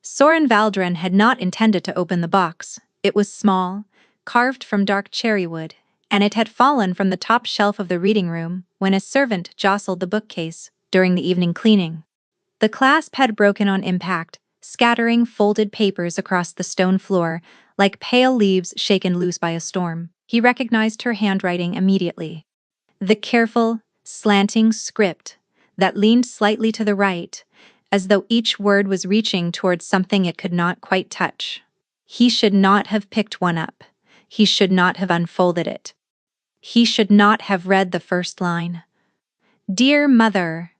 Soren Valdren had not intended to open the box. It was small, carved from dark cherry wood, and it had fallen from the top shelf of the reading room when a servant jostled the bookcase during the evening cleaning. The clasp had broken on impact, scattering folded papers across the stone floor like pale leaves shaken loose by a storm. He recognized her handwriting immediately. The careful, slanting script that leaned slightly to the right, as though each word was reaching towards something it could not quite touch. He should not have picked one up. He should not have unfolded it. He should not have read the first line. Dear Mother.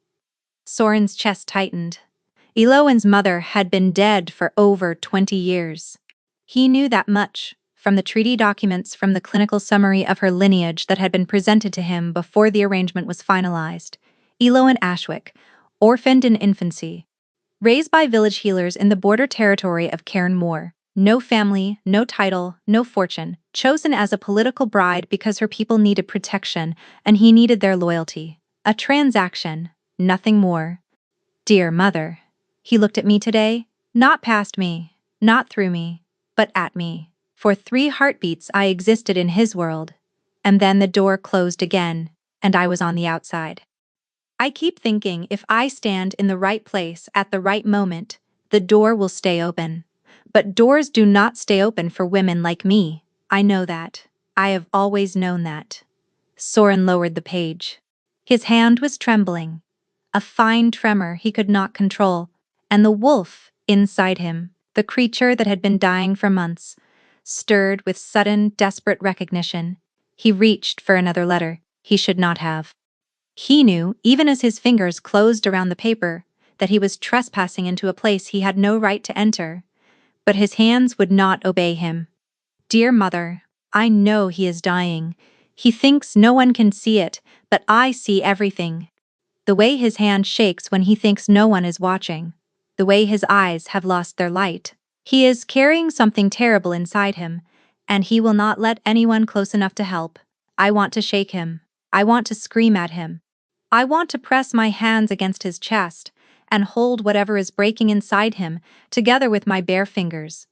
Soren's chest tightened. Eloin's mother had been dead for over 20 years. He knew that much from the treaty documents, from the clinical summary of her lineage that had been presented to him before the arrangement was finalized. Eloin Ashwick, orphaned in infancy, raised by village healers in the border territory of Cairn Moor. No family, no title, no fortune, chosen as a political bride because her people needed protection and he needed their loyalty. A transaction, nothing more. Dear Mother. He looked at me today, not past me, not through me, but at me. For 3 heartbeats I existed in his world, and then the door closed again, and I was on the outside. I keep thinking if I stand in the right place at the right moment, the door will stay open. But doors do not stay open for women like me. I know that. I have always known that. Soren lowered the page. His hand was trembling, a fine tremor he could not control, and the wolf inside him, the creature that had been dying for months, stirred with sudden, desperate recognition. He reached for another letter he should not have. He knew, even as his fingers closed around the paper, that he was trespassing into a place he had no right to enter. But his hands would not obey him. Dear Mother, I know he is dying. He thinks no one can see it, but I see everything. The way his hand shakes when he thinks no one is watching. The way his eyes have lost their light. He is carrying something terrible inside him, and he will not let anyone close enough to help. I want to shake him. I want to scream at him. I want to press my hands against his chest and hold whatever is breaking inside him together with my bare fingers.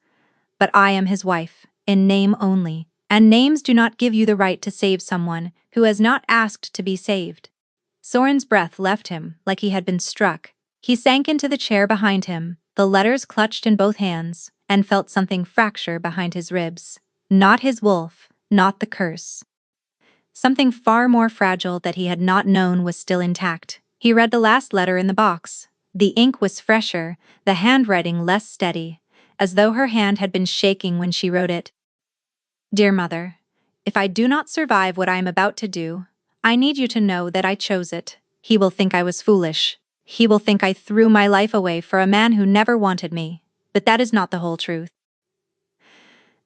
But I am his wife, in name only, and names do not give you the right to save someone who has not asked to be saved. Soren's breath left him like he had been struck. He sank into the chair behind him, the letters clutched in both hands, and felt something fracture behind his ribs. Not his wolf, not the curse. Something far more fragile that he had not known was still intact. He read the last letter in the box. The ink was fresher, the handwriting less steady, as though her hand had been shaking when she wrote it. Dear Mother, if I do not survive what I am about to do, I need you to know that I chose it. He will think I was foolish. He will think I threw my life away for a man who never wanted me. But that is not the whole truth.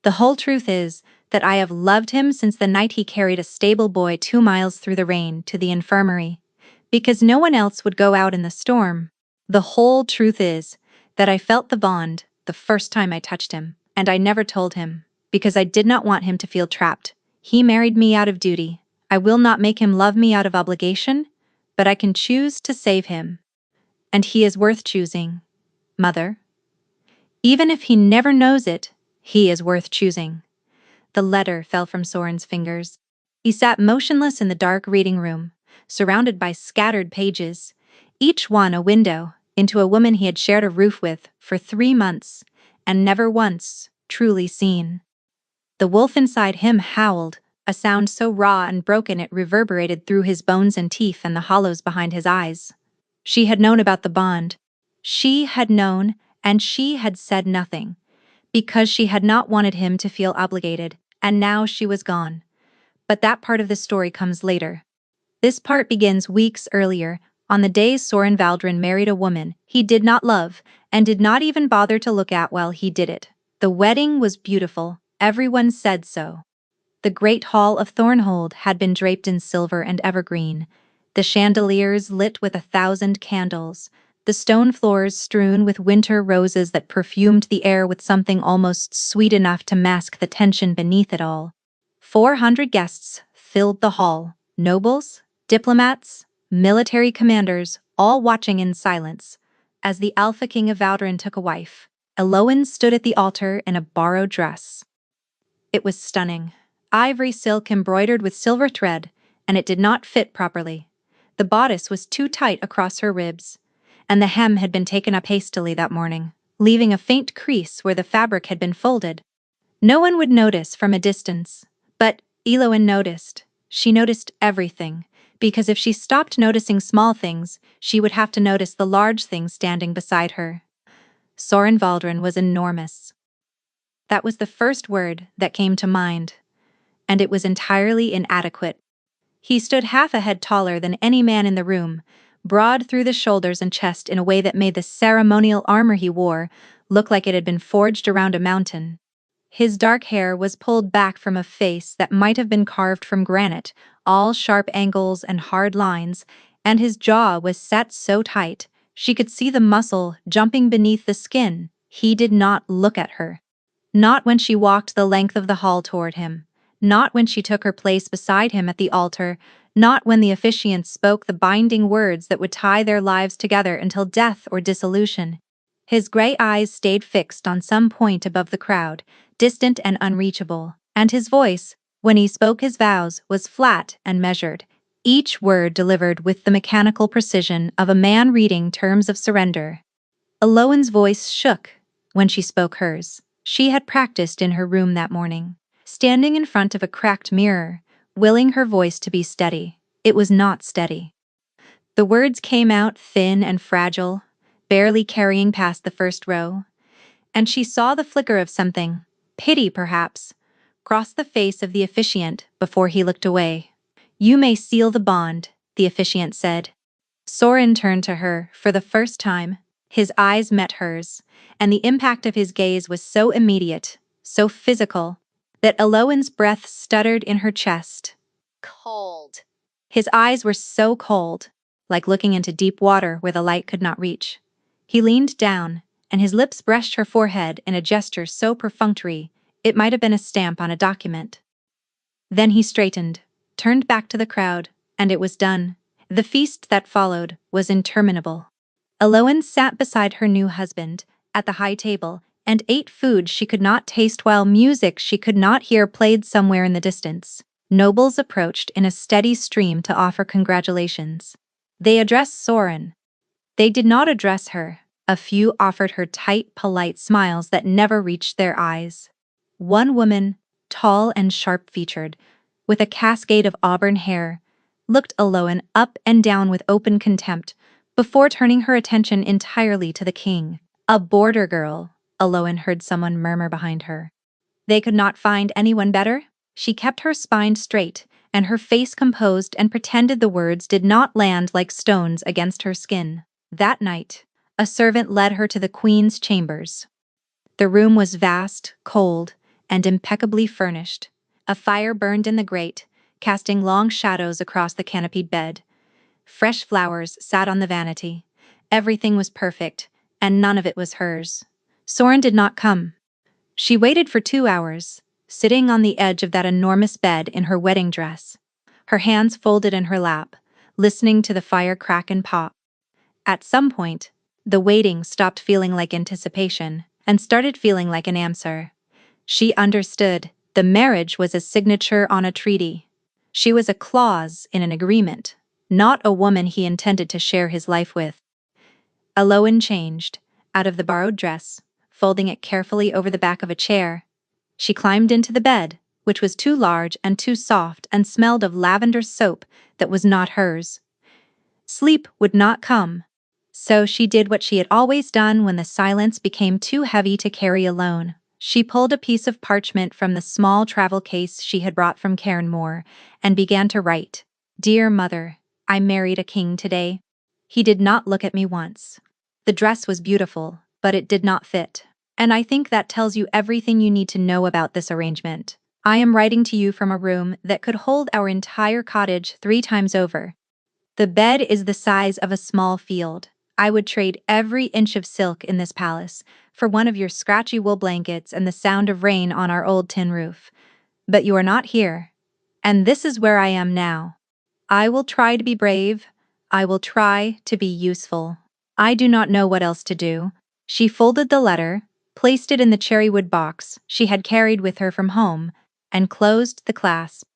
The whole truth is that I have loved him since the night he carried a stable boy 2 miles through the rain to the infirmary, because no one else would go out in the storm. The whole truth is that I felt the bond the first time I touched him, and I never told him, because I did not want him to feel trapped. He married me out of duty. I will not make him love me out of obligation, but I can choose to save him. And he is worth choosing, Mother. Even if he never knows it, he is worth choosing. The letter fell from Soren's fingers. He sat motionless in the dark reading room, surrounded by scattered pages, each one a window into a woman he had shared a roof with for 3 months and never once truly seen. The wolf inside him howled, a sound so raw and broken it reverberated through his bones and teeth and the hollows behind his eyes. She had known about the bond. She had known, and she had said nothing, because she had not wanted him to feel obligated, and now she was gone. But that part of the story comes later. This part begins weeks earlier, on the day Soren Valdren married a woman he did not love and did not even bother to look at while he did it. The wedding was beautiful, everyone said so. The great hall of Thornhold had been draped in silver and evergreen, the chandeliers lit with 1,000 candles, the stone floors strewn with winter roses that perfumed the air with something almost sweet enough to mask the tension beneath it all. 400 guests filled the hall, nobles, diplomats, military commanders, all watching in silence, as the Alpha King of Valdren took a wife. Eloin stood at the altar in a borrowed dress. It was stunning. Ivory silk embroidered with silver thread, and it did not fit properly. The bodice was too tight across her ribs, and the hem had been taken up hastily that morning, leaving a faint crease where the fabric had been folded. No one would notice from a distance, but Eloin noticed. She noticed everything, because if she stopped noticing small things, she would have to notice the large things standing beside her. Soren Valdren was enormous. That was the first word that came to mind, and it was entirely inadequate. He stood half a head taller than any man in the room, broad through the shoulders and chest in a way that made the ceremonial armor he wore look like it had been forged around a mountain. His dark hair was pulled back from a face that might have been carved from granite, all sharp angles and hard lines, and his jaw was set so tight she could see the muscle jumping beneath the skin. He did not look at her. Not when she walked the length of the hall toward him. Not when she took her place beside him at the altar. Not when the officiants spoke the binding words that would tie their lives together until death or dissolution. His gray eyes stayed fixed on some point above the crowd, distant and unreachable, and his voice, when he spoke his vows, was flat and measured, each word delivered with the mechanical precision of a man reading terms of surrender. Eloin's voice shook when she spoke hers. She had practiced in her room that morning, standing in front of a cracked mirror, willing her voice to be steady. It was not steady. The words came out thin and fragile, barely carrying past the first row, and she saw the flicker of something, pity perhaps, cross the face of the officiant before he looked away. "You may seal the bond," the officiant said. Soren turned to her for the first time. His eyes met hers, and the impact of his gaze was so immediate, so physical, that Eloin's breath stuttered in her chest. Cold. His eyes were so cold, like looking into deep water where the light could not reach. He leaned down, and his lips brushed her forehead in a gesture so perfunctory it might have been a stamp on a document. Then he straightened, turned back to the crowd, and it was done. The feast that followed was interminable. Eloin sat beside her new husband, at the high table, and ate food she could not taste while music she could not hear played somewhere in the distance. Nobles approached in a steady stream to offer congratulations. They addressed Soren. They did not address her. A few offered her tight, polite smiles that never reached their eyes. One woman, tall and sharp-featured, with a cascade of auburn hair, looked Eloin up and down with open contempt before turning her attention entirely to the king. "A border girl," Eloin heard someone murmur behind her. They could not find anyone better? She kept her spine straight and her face composed and pretended the words did not land like stones against her skin. That night, a servant led her to the queen's chambers. The room was vast, cold, and impeccably furnished. A fire burned in the grate, casting long shadows across the canopied bed. Fresh flowers sat on the vanity. Everything was perfect, and none of it was hers. Soren did not come. She waited for 2 hours, sitting on the edge of that enormous bed in her wedding dress, her hands folded in her lap, listening to the fire crack and pop. At some point, the waiting stopped feeling like anticipation and started feeling like an answer. She understood. The marriage was a signature on a treaty. She was a clause in an agreement, not a woman he intended to share his life with. Eloin changed, out of the borrowed dress, folding it carefully over the back of a chair. She climbed into the bed, which was too large and too soft and smelled of lavender soap that was not hers. Sleep would not come, so she did what she had always done when the silence became too heavy to carry alone. She pulled a piece of parchment from the small travel case she had brought from Cairnmore and began to write. "Dear Mother, I married a king today. He did not look at me once. The dress was beautiful, but it did not fit. And I think that tells you everything you need to know about this arrangement. I am writing to you from a room that could hold our entire cottage 3 times over. The bed is the size of a small field. I would trade every inch of silk in this palace for one of your scratchy wool blankets and the sound of rain on our old tin roof. But you are not here, and this is where I am now. I will try to be brave. I will try to be useful. I do not know what else to do." She folded the letter, placed it in the cherrywood box she had carried with her from home, and closed the clasp.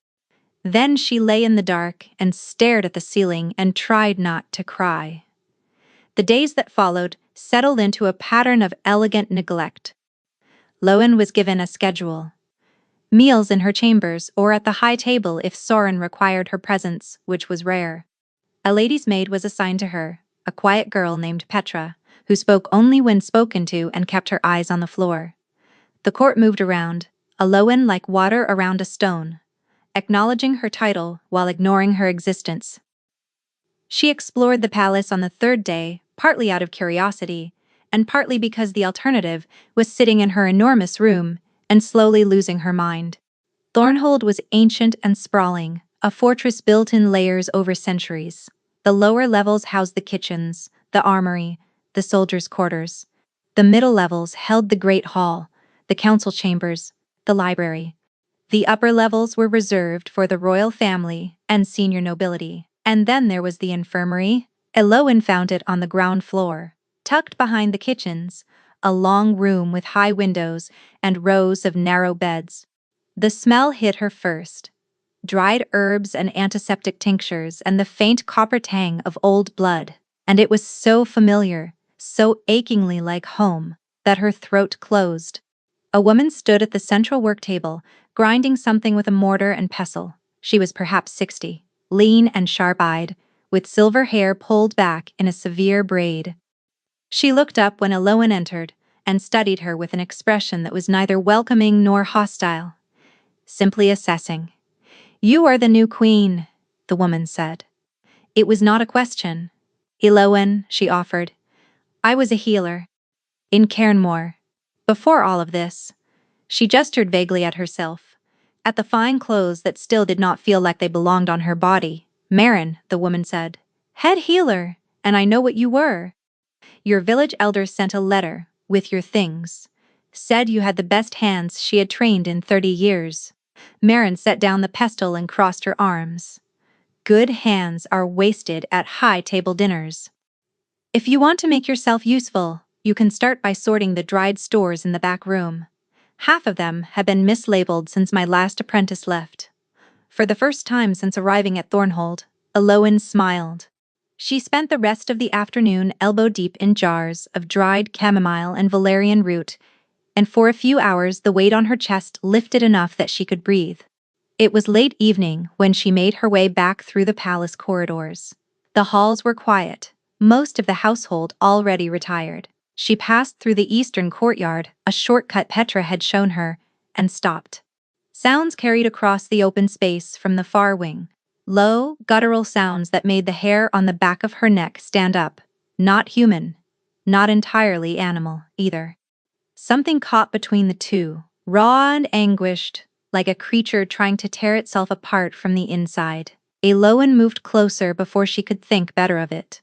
Then she lay in the dark and stared at the ceiling and tried not to cry. The days that followed settled into a pattern of elegant neglect. Lowen was given a schedule. Meals in her chambers or at the high table if Soren required her presence, which was rare. A lady's maid was assigned to her, a quiet girl named Petra, who spoke only when spoken to and kept her eyes on the floor. The court moved around, a Lowen like water around a stone, acknowledging her title while ignoring her existence. She explored the palace on the third day, partly out of curiosity, and partly because the alternative was sitting in her enormous room and slowly losing her mind. Thornhold was ancient and sprawling, a fortress built in layers over centuries. The lower levels housed the kitchens, the armory, the soldiers' quarters. The middle levels held the great hall, the council chambers, the library. The upper levels were reserved for the royal family and senior nobility. And then there was the infirmary. Elowen found it on the ground floor, tucked behind the kitchens, a long room with high windows and rows of narrow beds. The smell hit her first. Dried herbs and antiseptic tinctures and the faint copper tang of old blood. And it was so familiar, so achingly like home, that her throat closed. A woman stood at the central work table, grinding something with a mortar and pestle. She was perhaps 60, lean and sharp-eyed, with silver hair pulled back in a severe braid. She looked up when Elowen entered, and studied her with an expression that was neither welcoming nor hostile. Simply assessing. "You are the new queen," the woman said. It was not a question. "Elowen," she offered. "I was a healer. In Cairnmore. Before all of this." She gestured vaguely at herself, at the fine clothes that still did not feel like they belonged on her body. "Marin," the woman said. "Head healer, and I know what you were. Your village elder sent a letter, with your things. Said you had the best hands she had trained in 30 years. Marin set down the pestle and crossed her arms. "Good hands are wasted at high table dinners. If you want to make yourself useful, you can start by sorting the dried stores in the back room. Half of them have been mislabeled since my last apprentice left." For the first time since arriving at Thornhold, Elowen smiled. She spent the rest of the afternoon elbow-deep in jars of dried chamomile and valerian root, and for a few hours the weight on her chest lifted enough that she could breathe. It was late evening when she made her way back through the palace corridors. The halls were quiet, most of the household already retired. She passed through the eastern courtyard, a shortcut Petra had shown her, and stopped. Sounds carried across the open space from the far wing. Low, guttural sounds that made the hair on the back of her neck stand up. Not human. Not entirely animal, either. Something caught between the two, raw and anguished, like a creature trying to tear itself apart from the inside. Elowen moved closer before she could think better of it.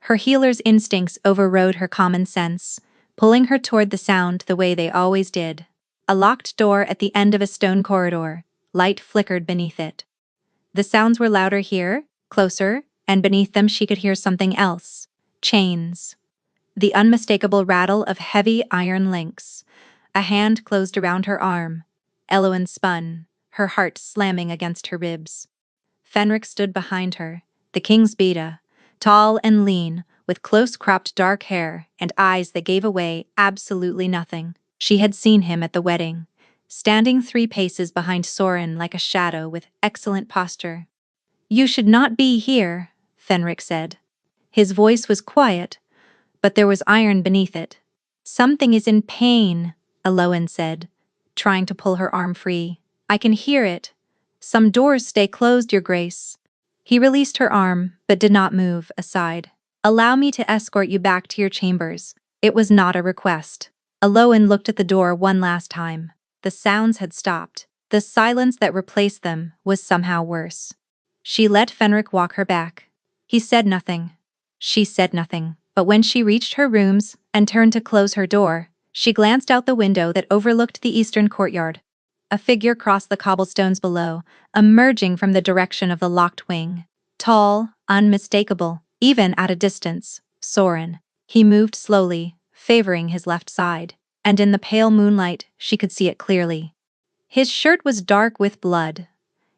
Her healer's instincts overrode her common sense, pulling her toward the sound the way they always did. A locked door at the end of a stone corridor, light flickered beneath it. The sounds were louder here, closer, and beneath them she could hear something else. Chains. The unmistakable rattle of heavy iron links. A hand closed around her arm. Elowen spun, her heart slamming against her ribs. Fenric stood behind her, the king's beta, tall and lean, with close-cropped dark hair and eyes that gave away absolutely nothing. She had seen him at the wedding, standing 3 paces behind Soren like a shadow with excellent posture. "You should not be here," Fenric said. His voice was quiet, but there was iron beneath it. "Something is in pain," Elowen said, trying to pull her arm free. "I can hear it. Some doors stay closed, Your Grace." He released her arm, but did not move aside. "Allow me to escort you back to your chambers." It was not a request. Elowen looked at the door one last time. The sounds had stopped. The silence that replaced them was somehow worse. She let Fenric walk her back. He said nothing. She said nothing. But when she reached her rooms and turned to close her door, she glanced out the window that overlooked the eastern courtyard. A figure crossed the cobblestones below, emerging from the direction of the locked wing. Tall, unmistakable, even at a distance, Soren. He moved slowly, favoring his left side. and in the pale moonlight she could see it clearly. His shirt was dark with blood.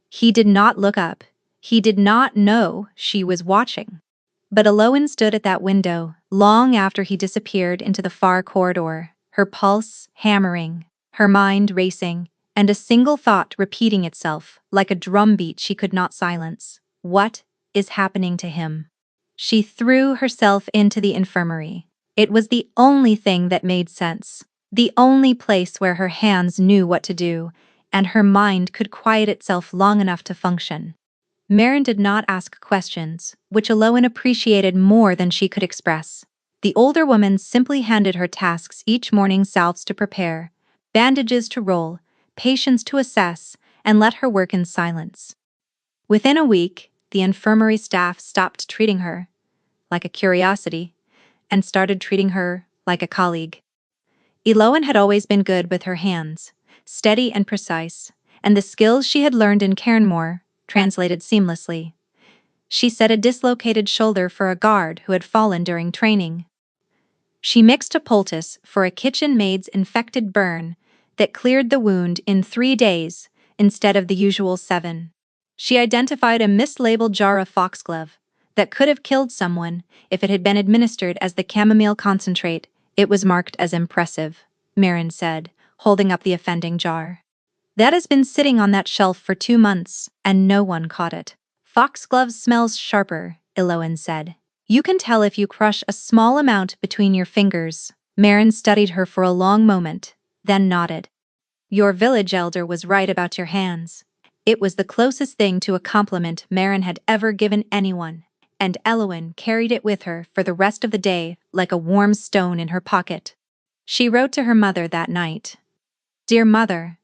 He did not look up. He did not know she was watching. But Elowen stood at that window, long after he disappeared into the far corridor, her pulse hammering, her mind racing, and a single thought repeating itself like a drumbeat she could not silence. What is happening to him? She threw herself into the infirmary. It was the only thing that made sense, the only place where her hands knew what to do, and her mind could quiet itself long enough to function. Marin did not ask questions, which Elowen appreciated more than she could express. The older woman simply handed her tasks each morning: salves to prepare, bandages to roll, patients to assess, and let her work in silence. Within a week, the infirmary staff stopped treating her like a curiosity and started treating her like a colleague. Elowen had always been good with her hands, steady and precise, and the skills she had learned in Cairnmore translated seamlessly. She set a dislocated shoulder for a guard who had fallen during training. She mixed a poultice for a kitchen maid's infected burn that cleared the wound in 3 days instead of the usual 7. She identified a mislabeled jar of foxglove that could have killed someone if it had been administered as the chamomile concentrate. It was marked as impressive, Marin said, holding up the offending jar. That has been sitting on that shelf for 2 months, and no one caught it. Foxglove smells sharper, Elowen said. You can tell if you crush a small amount between your fingers. Marin studied her for a long moment, then nodded. Your village elder was right about your hands. It was the closest thing to a compliment Marin had ever given anyone, and Elowen carried it with her for the rest of the day like a warm stone in her pocket. She wrote to her mother that night. Dear Mother,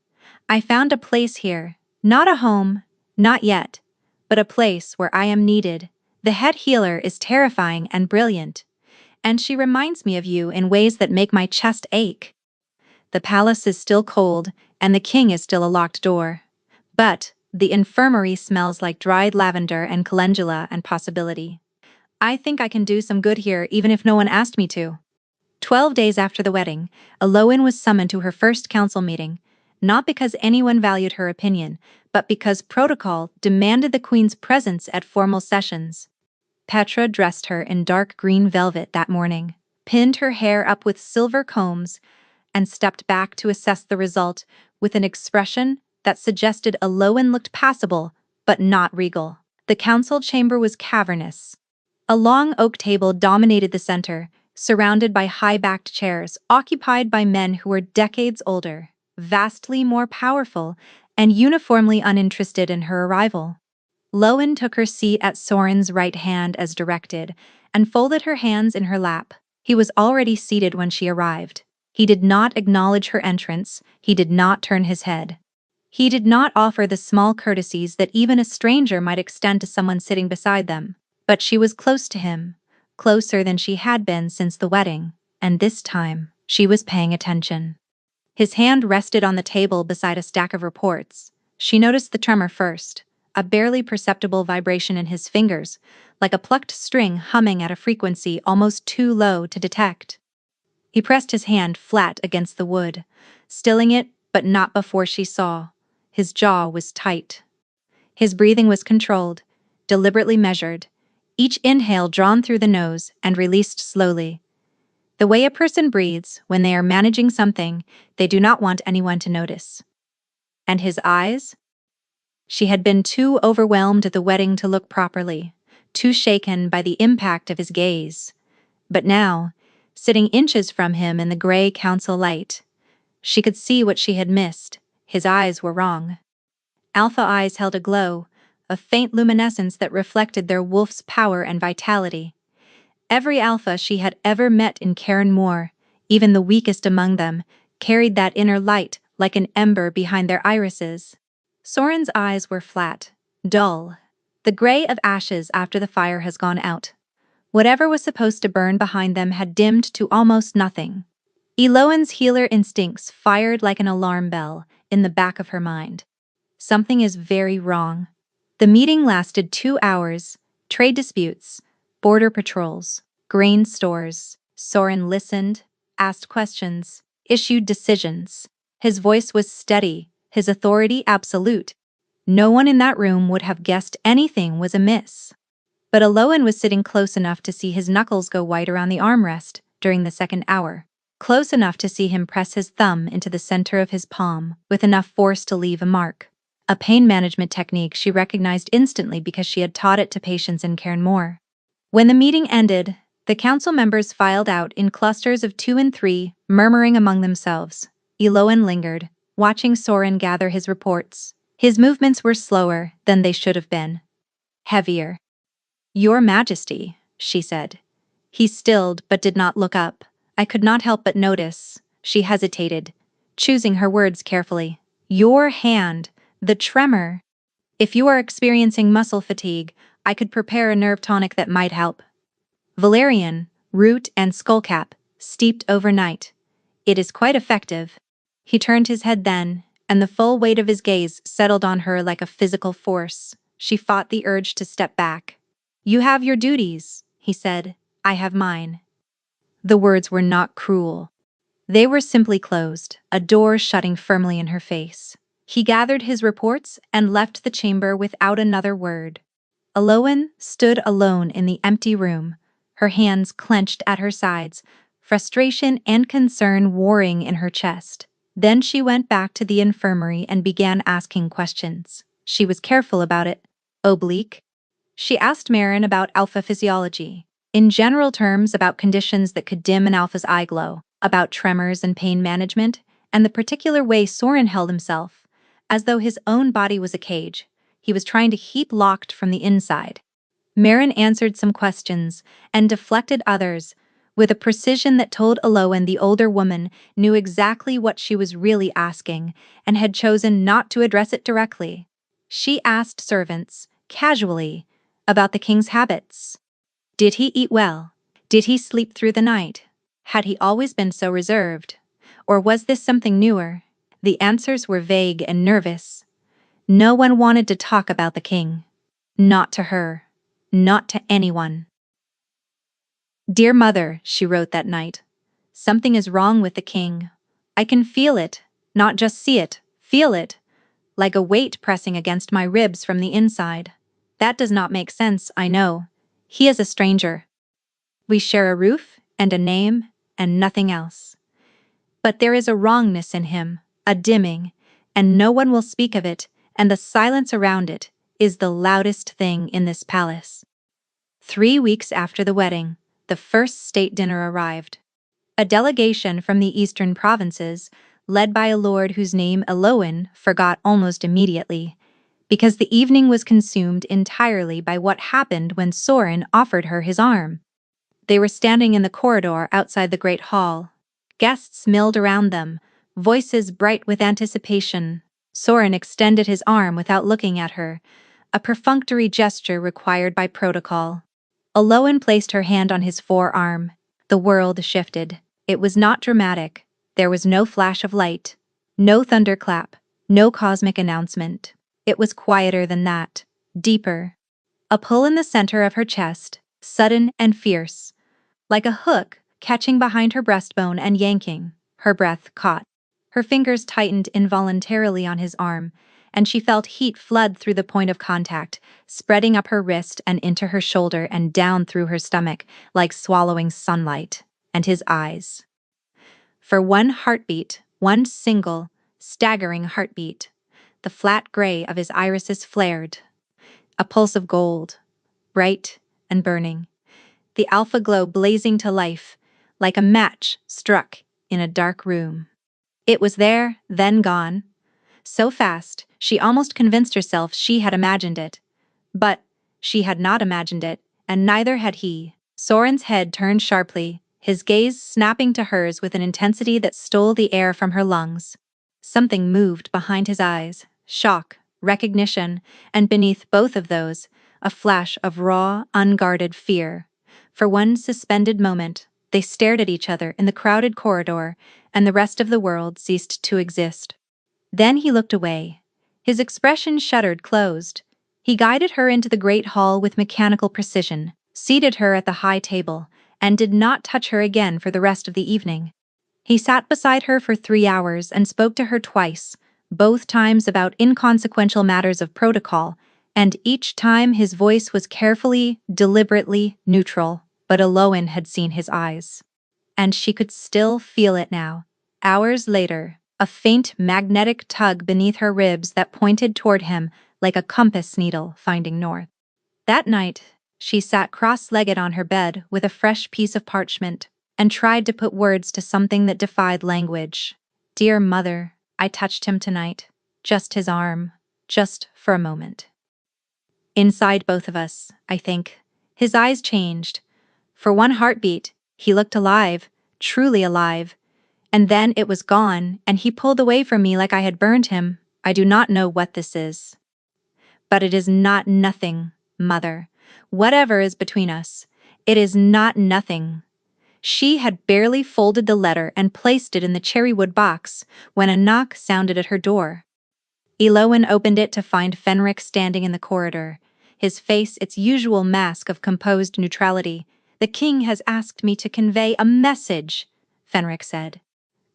I found a place here, not a home, not yet, but a place where I am needed. The head healer is terrifying and brilliant, and she reminds me of you in ways that make my chest ache. The palace is still cold, and the king is still a locked door. But the infirmary smells like dried lavender and calendula and possibility. I think I can do some good here even if no one asked me to. 12 days after the wedding, Elowen was summoned to her first council meeting, not because anyone valued her opinion, but because protocol demanded the queen's presence at formal sessions. Petra dressed her in dark green velvet that morning, pinned her hair up with silver combs, and stepped back to assess the result with an expression that suggested Elowen looked passable, but not regal. The council chamber was cavernous. A long oak table dominated the center, surrounded by high-backed chairs occupied by men who were decades older, vastly more powerful, and uniformly uninterested in her arrival. Lowen took her seat at Soren's right hand as directed, and folded her hands in her lap. He was already seated when she arrived. He did not acknowledge her entrance, he did not turn his head. He did not offer the small courtesies that even a stranger might extend to someone sitting beside them. But she was close to him, closer than she had been since the wedding, and this time, she was paying attention. His hand rested on the table beside a stack of reports. She noticed the tremor first, a barely perceptible vibration in his fingers, like a plucked string humming at a frequency almost too low to detect. He pressed his hand flat against the wood, stilling it, but not before she saw. His jaw was tight. His breathing was controlled, deliberately measured, each inhale drawn through the nose and released slowly. The way a person breathes when they are managing something they do not want anyone to notice. And his eyes? She had been too overwhelmed at the wedding to look properly, too shaken by the impact of his gaze. But now, sitting inches from him in the gray council light, she could see what she had missed. His eyes were wrong. Alpha eyes held a glow, a faint luminescence that reflected their wolf's power and vitality. Every alpha she had ever met in Cairnmore, even the weakest among them, carried that inner light like an ember behind their irises. Soren's eyes were flat, dull, the gray of ashes after the fire has gone out. Whatever was supposed to burn behind them had dimmed to almost nothing. Elowen's healer instincts fired like an alarm bell in the back of her mind. Something is very wrong. The meeting lasted 2 hours, trade disputes, border patrols, grain stores. Soren listened, asked questions, issued decisions. His voice was steady, his authority absolute. No one in that room would have guessed anything was amiss. But Aloan was sitting close enough to see his knuckles go white around the armrest during the second hour. Close enough to see him press his thumb into the center of his palm, with enough force to leave a mark. A pain management technique she recognized instantly because she had taught it to patients in Cairnmore. When the meeting ended, the council members filed out in clusters of 2 and 3, murmuring among themselves. Eloan lingered, watching Soren gather his reports. His movements were slower than they should have been. Heavier. "Your Majesty," she said. He stilled but did not look up. I could not help but notice. She hesitated, choosing her words carefully. "Your hand, the tremor. If you are experiencing muscle fatigue, I could prepare a nerve tonic that might help. Valerian, root and skullcap, steeped overnight. It is quite effective." He turned his head then, and the full weight of his gaze settled on her like a physical force. She fought the urge to step back. "You have your duties," he said. "I have mine." The words were not cruel. They were simply closed, a door shutting firmly in her face. He gathered his reports and left the chamber without another word. Aloan stood alone in the empty room, her hands clenched at her sides, frustration and concern warring in her chest. Then she went back to the infirmary and began asking questions. She was careful about it. Oblique. She asked Marin about alpha physiology. In general terms, about conditions that could dim an alpha's eye glow, about tremors and pain management, and the particular way Soren held himself, as though his own body was a cage he was trying to keep locked from the inside. Marin answered some questions and deflected others with a precision that told Aloan the older woman knew exactly what she was really asking and had chosen not to address it directly. She asked servants, casually, about the king's habits. Did he eat well? Did he sleep through the night? Had he always been so reserved? Or was this something newer? The answers were vague and nervous. No one wanted to talk about the king. Not to her. Not to anyone. "Dear Mother," she wrote that night, "something is wrong with the king. I can feel it, not just see it, feel it, like a weight pressing against my ribs from the inside. That does not make sense, I know. He is a stranger. We share a roof and a name and nothing else. But there is a wrongness in him, a dimming, and no one will speak of it, and the silence around it is the loudest thing in this palace." 3 weeks after the wedding, the first state dinner arrived. A delegation from the eastern provinces, led by a lord whose name Aloan forgot almost immediately, because the evening was consumed entirely by what happened when Soren offered her his arm. They were standing in the corridor outside the great hall. Guests milled around them, voices bright with anticipation. Soren extended his arm without looking at her, a perfunctory gesture required by protocol. Aloan placed her hand on his forearm. The world shifted. It was not dramatic. There was no flash of light, no thunderclap, no cosmic announcement. It was quieter than that, deeper. A pull in the center of her chest, sudden and fierce, like a hook catching behind her breastbone and yanking. Her breath caught. Her fingers tightened involuntarily on his arm, and she felt heat flood through the point of contact, spreading up her wrist and into her shoulder and down through her stomach, like swallowing sunlight. And his eyes. For one heartbeat, one single, staggering heartbeat, the flat gray of his irises flared. A pulse of gold, bright and burning. The alpha glow blazing to life, like a match struck in a dark room. It was there, then gone. So fast, she almost convinced herself she had imagined it. But she had not imagined it, and neither had he. Soren's head turned sharply, his gaze snapping to hers with an intensity that stole the air from her lungs. Something moved behind his eyes, shock, recognition, and beneath both of those, a flash of raw, unguarded fear. For one suspended moment, they stared at each other in the crowded corridor, and the rest of the world ceased to exist. Then he looked away. His expression shuttered closed. He guided her into the great hall with mechanical precision, seated her at the high table, and did not touch her again for the rest of the evening. He sat beside her for 3 hours and spoke to her twice, both times about inconsequential matters of protocol, and each time his voice was carefully, deliberately neutral, but Eloin had seen his eyes. And she could still feel it now. Hours later, a faint magnetic tug beneath her ribs that pointed toward him like a compass needle finding north. That night, she sat cross-legged on her bed with a fresh piece of parchment and tried to put words to something that defied language. Dear mother, I touched him tonight. Just his arm. Just for a moment. Inside both of us, I think. His eyes changed. For one heartbeat, he looked alive, truly alive. And then it was gone, and he pulled away from me like I had burned him. I do not know what this is. But it is not nothing, mother. Whatever is between us, it is not nothing. She had barely folded the letter and placed it in the cherrywood box when a knock sounded at her door. Eloin opened it to find Fenric standing in the corridor, his face its usual mask of composed neutrality. The king has asked me to convey a message, Fenric said.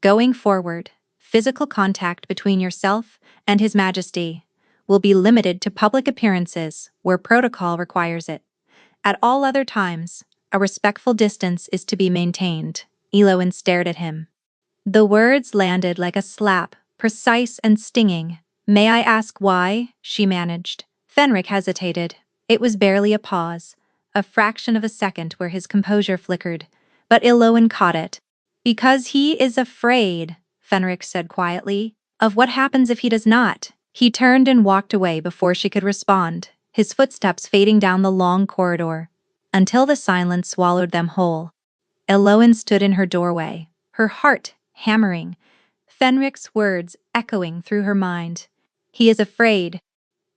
Going forward, physical contact between yourself and His Majesty will be limited to public appearances where protocol requires it. At all other times, a respectful distance is to be maintained. Eloin stared at him. The words landed like a slap, precise and stinging. May I ask why? She managed. Fenric hesitated. It was barely a pause, a fraction of a second where his composure flickered. But Eloin caught it. Because he is afraid, Fenric said quietly, of what happens if he does not. He turned and walked away before she could respond, his footsteps fading down the long corridor, until the silence swallowed them whole. Eloin stood in her doorway, her heart hammering, Fenric's words echoing through her mind. He is afraid.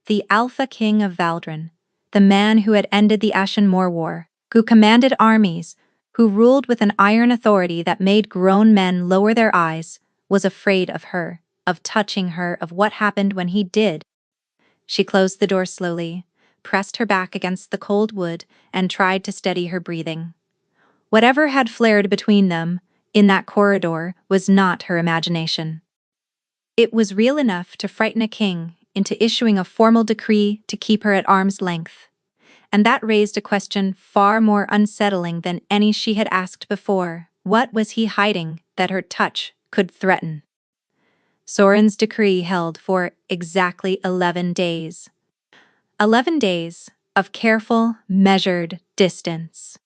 The Alpha King of Valdren, the man who had ended the Ashen Moor War, who commanded armies, who ruled with an iron authority that made grown men lower their eyes, was afraid of her, of touching her, of what happened when he did. She closed the door slowly, pressed her back against the cold wood, and tried to steady her breathing. Whatever had flared between them, in that corridor, was not her imagination. It was real enough to frighten a king into issuing a formal decree to keep her at arm's length. And that raised a question far more unsettling than any she had asked before. What was he hiding that her touch could threaten? Sorin's decree held for exactly 11 days. 11 days of careful, measured distance.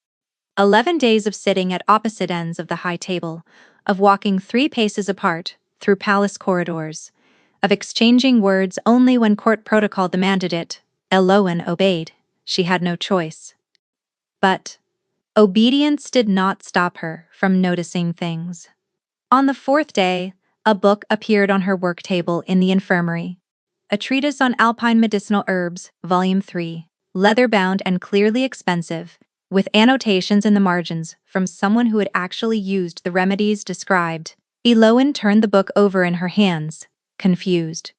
11 days of sitting at opposite ends of the high table, of walking 3 paces apart through palace corridors, of exchanging words only when court protocol demanded it. Eloin obeyed. She had no choice. But obedience did not stop her from noticing things. On the 4th day, a book appeared on her work table in the infirmary. A treatise on alpine medicinal herbs, Volume 3, leather-bound and clearly expensive, with annotations in the margins from someone who had actually used the remedies described. Eloin turned the book over in her hands, confused.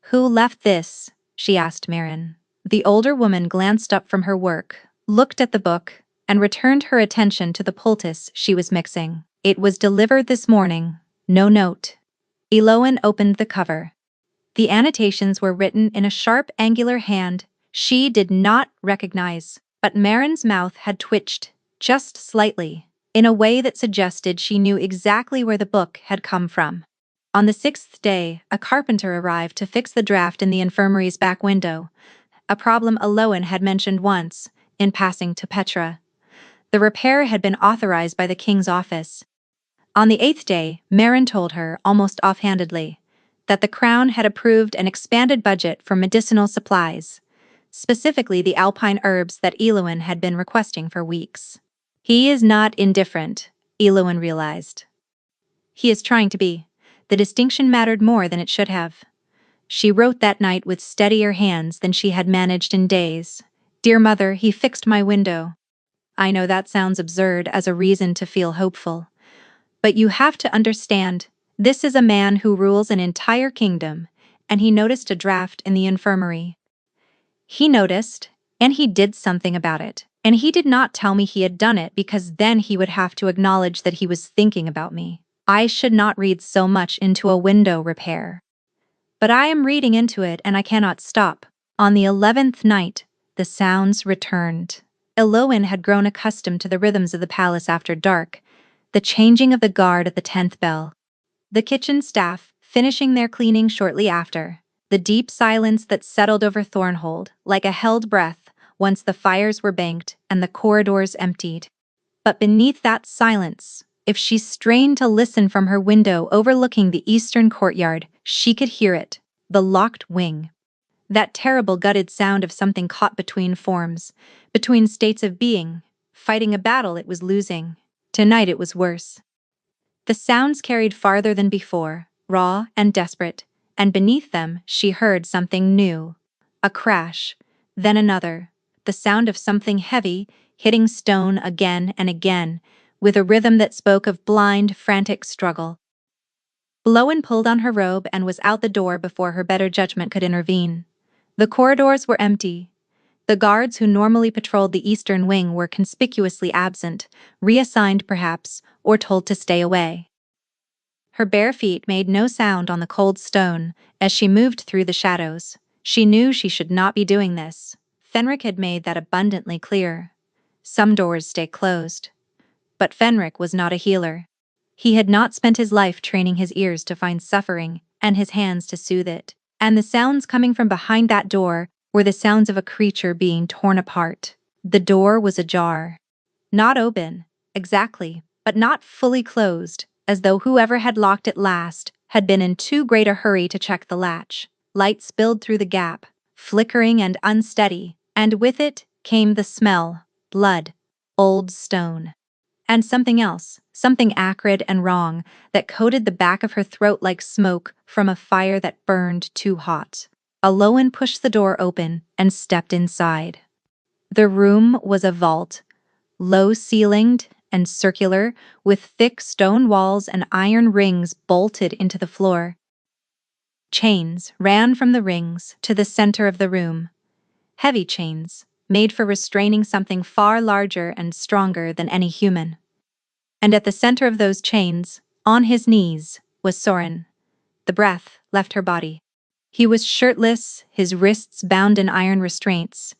Who left this? She asked Marin. The older woman glanced up from her work, looked at the book, and returned her attention to the poultice she was mixing. It was delivered this morning. No note. Eloin opened the cover. The annotations were written in a sharp, angular hand she did not recognize, but Marin's mouth had twitched, just slightly, in a way that suggested she knew exactly where the book had come from. On the 6th day, a carpenter arrived to fix the draft in the infirmary's back window, a problem Eloin had mentioned once, in passing to Petra. The repair had been authorized by the king's office. On the 8th day, Marin told her, almost offhandedly, that the crown had approved an expanded budget for medicinal supplies, specifically the alpine herbs that Eloin had been requesting for weeks. He is not indifferent, Eloin realized. He is trying to be. The distinction mattered more than it should have. She wrote that night with steadier hands than she had managed in days. Dear mother, he fixed my window. I know that sounds absurd as a reason to feel hopeful. But you have to understand, this is a man who rules an entire kingdom, and he noticed a draft in the infirmary. He noticed, and he did something about it. And he did not tell me he had done it because then he would have to acknowledge that he was thinking about me. I should not read so much into a window repair. But I am reading into it and I cannot stop. On the 11th night, the sounds returned. Eloin had grown accustomed to the rhythms of the palace after dark, the changing of the guard at the 10th bell, the kitchen staff finishing their cleaning shortly after, the deep silence that settled over Thornhold like a held breath once the fires were banked and the corridors emptied. But beneath that silence, if she strained to listen from her window overlooking the eastern courtyard, she could hear it, the locked wing. That terrible gutted sound of something caught between forms, between states of being, fighting a battle it was losing. Tonight it was worse. The sounds carried farther than before, raw and desperate, and beneath them she heard something new. A crash, then another, the sound of something heavy hitting stone again and again, with a rhythm that spoke of blind, frantic struggle. Blowen pulled on her robe and was out the door before her better judgment could intervene. The corridors were empty. The guards who normally patrolled the eastern wing were conspicuously absent, reassigned perhaps, or told to stay away. Her bare feet made no sound on the cold stone as she moved through the shadows. She knew she should not be doing this. Fenric had made that abundantly clear. Some doors stay closed. But Fenric was not a healer. He had not spent his life training his ears to find suffering and his hands to soothe it. And the sounds coming from behind that door were the sounds of a creature being torn apart. The door was ajar. Not open, exactly, but not fully closed, as though whoever had locked it last had been in too great a hurry to check the latch. Light spilled through the gap, flickering and unsteady, and with it came the smell, blood, old stone. And something else, something acrid and wrong, that coated the back of her throat like smoke from a fire that burned too hot. Eloin pushed the door open and stepped inside. The room was a vault, low-ceilinged and circular, with thick stone walls and iron rings bolted into the floor. Chains ran from the rings to the center of the room. Heavy chains, made for restraining something far larger and stronger than any human. And at the center of those chains, on his knees, was Soren. The breath left her body. He was shirtless, his wrists bound in iron restraints.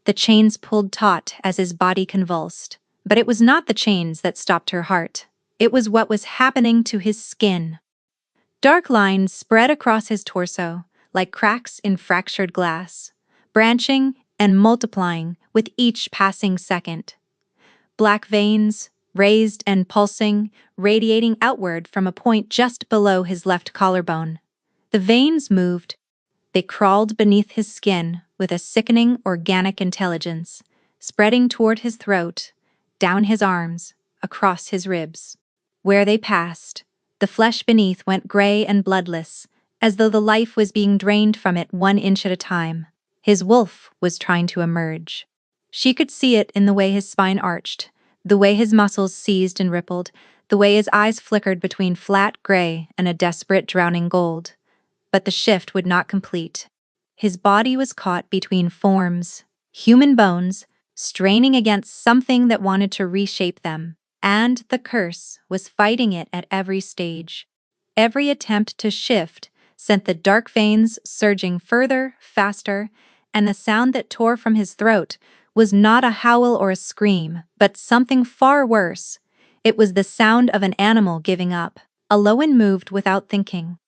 The chains pulled taut as his body convulsed. But it was not the chains that stopped her heart. It was what was happening to his skin. Dark lines spread across his torso, like cracks in fractured glass, branching and multiplying with each passing second. Black veins, raised and pulsing, radiating outward from a point just below his left collarbone. The veins moved. They crawled beneath his skin with a sickening organic intelligence, spreading toward his throat, down his arms, across his ribs. Where they passed, the flesh beneath went gray and bloodless, as though the life was being drained from it 1 inch at a time. His wolf was trying to emerge. She could see it in the way his spine arched, the way his muscles seized and rippled, the way his eyes flickered between flat gray and a desperate drowning gold. But the shift would not complete. His body was caught between forms, human bones, straining against something that wanted to reshape them. And the curse was fighting it at every stage. Every attempt to shift sent the dark veins surging further, faster, and the sound that tore from his throat was not a howl or a scream, but something far worse. It was the sound of an animal giving up. Eloin moved without thinking.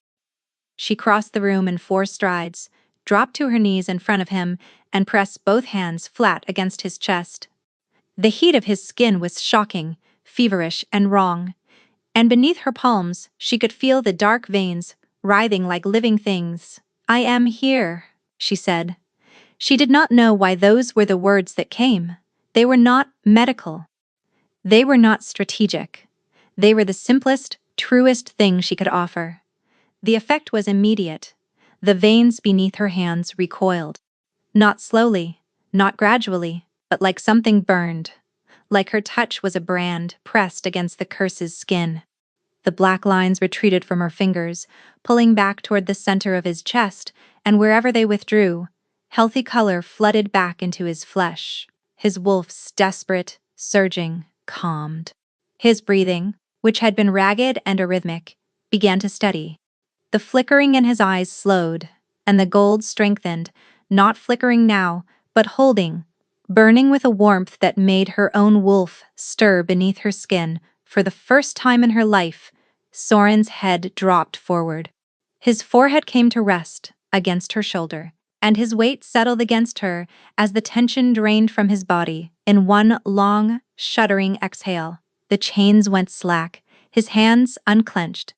She crossed the room in 4 strides, dropped to her knees in front of him, and pressed both hands flat against his chest. The heat of his skin was shocking, feverish, and wrong, and beneath her palms she could feel the dark veins writhing like living things. "I am here," she said. She did not know why those were the words that came. They were not medical. They were not strategic. They were the simplest, truest thing she could offer. The effect was immediate. The veins beneath her hands recoiled. Not slowly, not gradually, but like something burned. Like her touch was a brand pressed against the curse's skin. The black lines retreated from her fingers, pulling back toward the center of his chest, and wherever they withdrew, healthy color flooded back into his flesh. His wolf's desperate, surging, calmed. His breathing, which had been ragged and arrhythmic, began to steady. The flickering in his eyes slowed, and the gold strengthened, not flickering now, but holding, burning with a warmth that made her own wolf stir beneath her skin. For the first time in her life, Soren's head dropped forward. His forehead came to rest against her shoulder, and his weight settled against her as the tension drained from his body in one long, shuddering exhale. The chains went slack, his hands unclenched,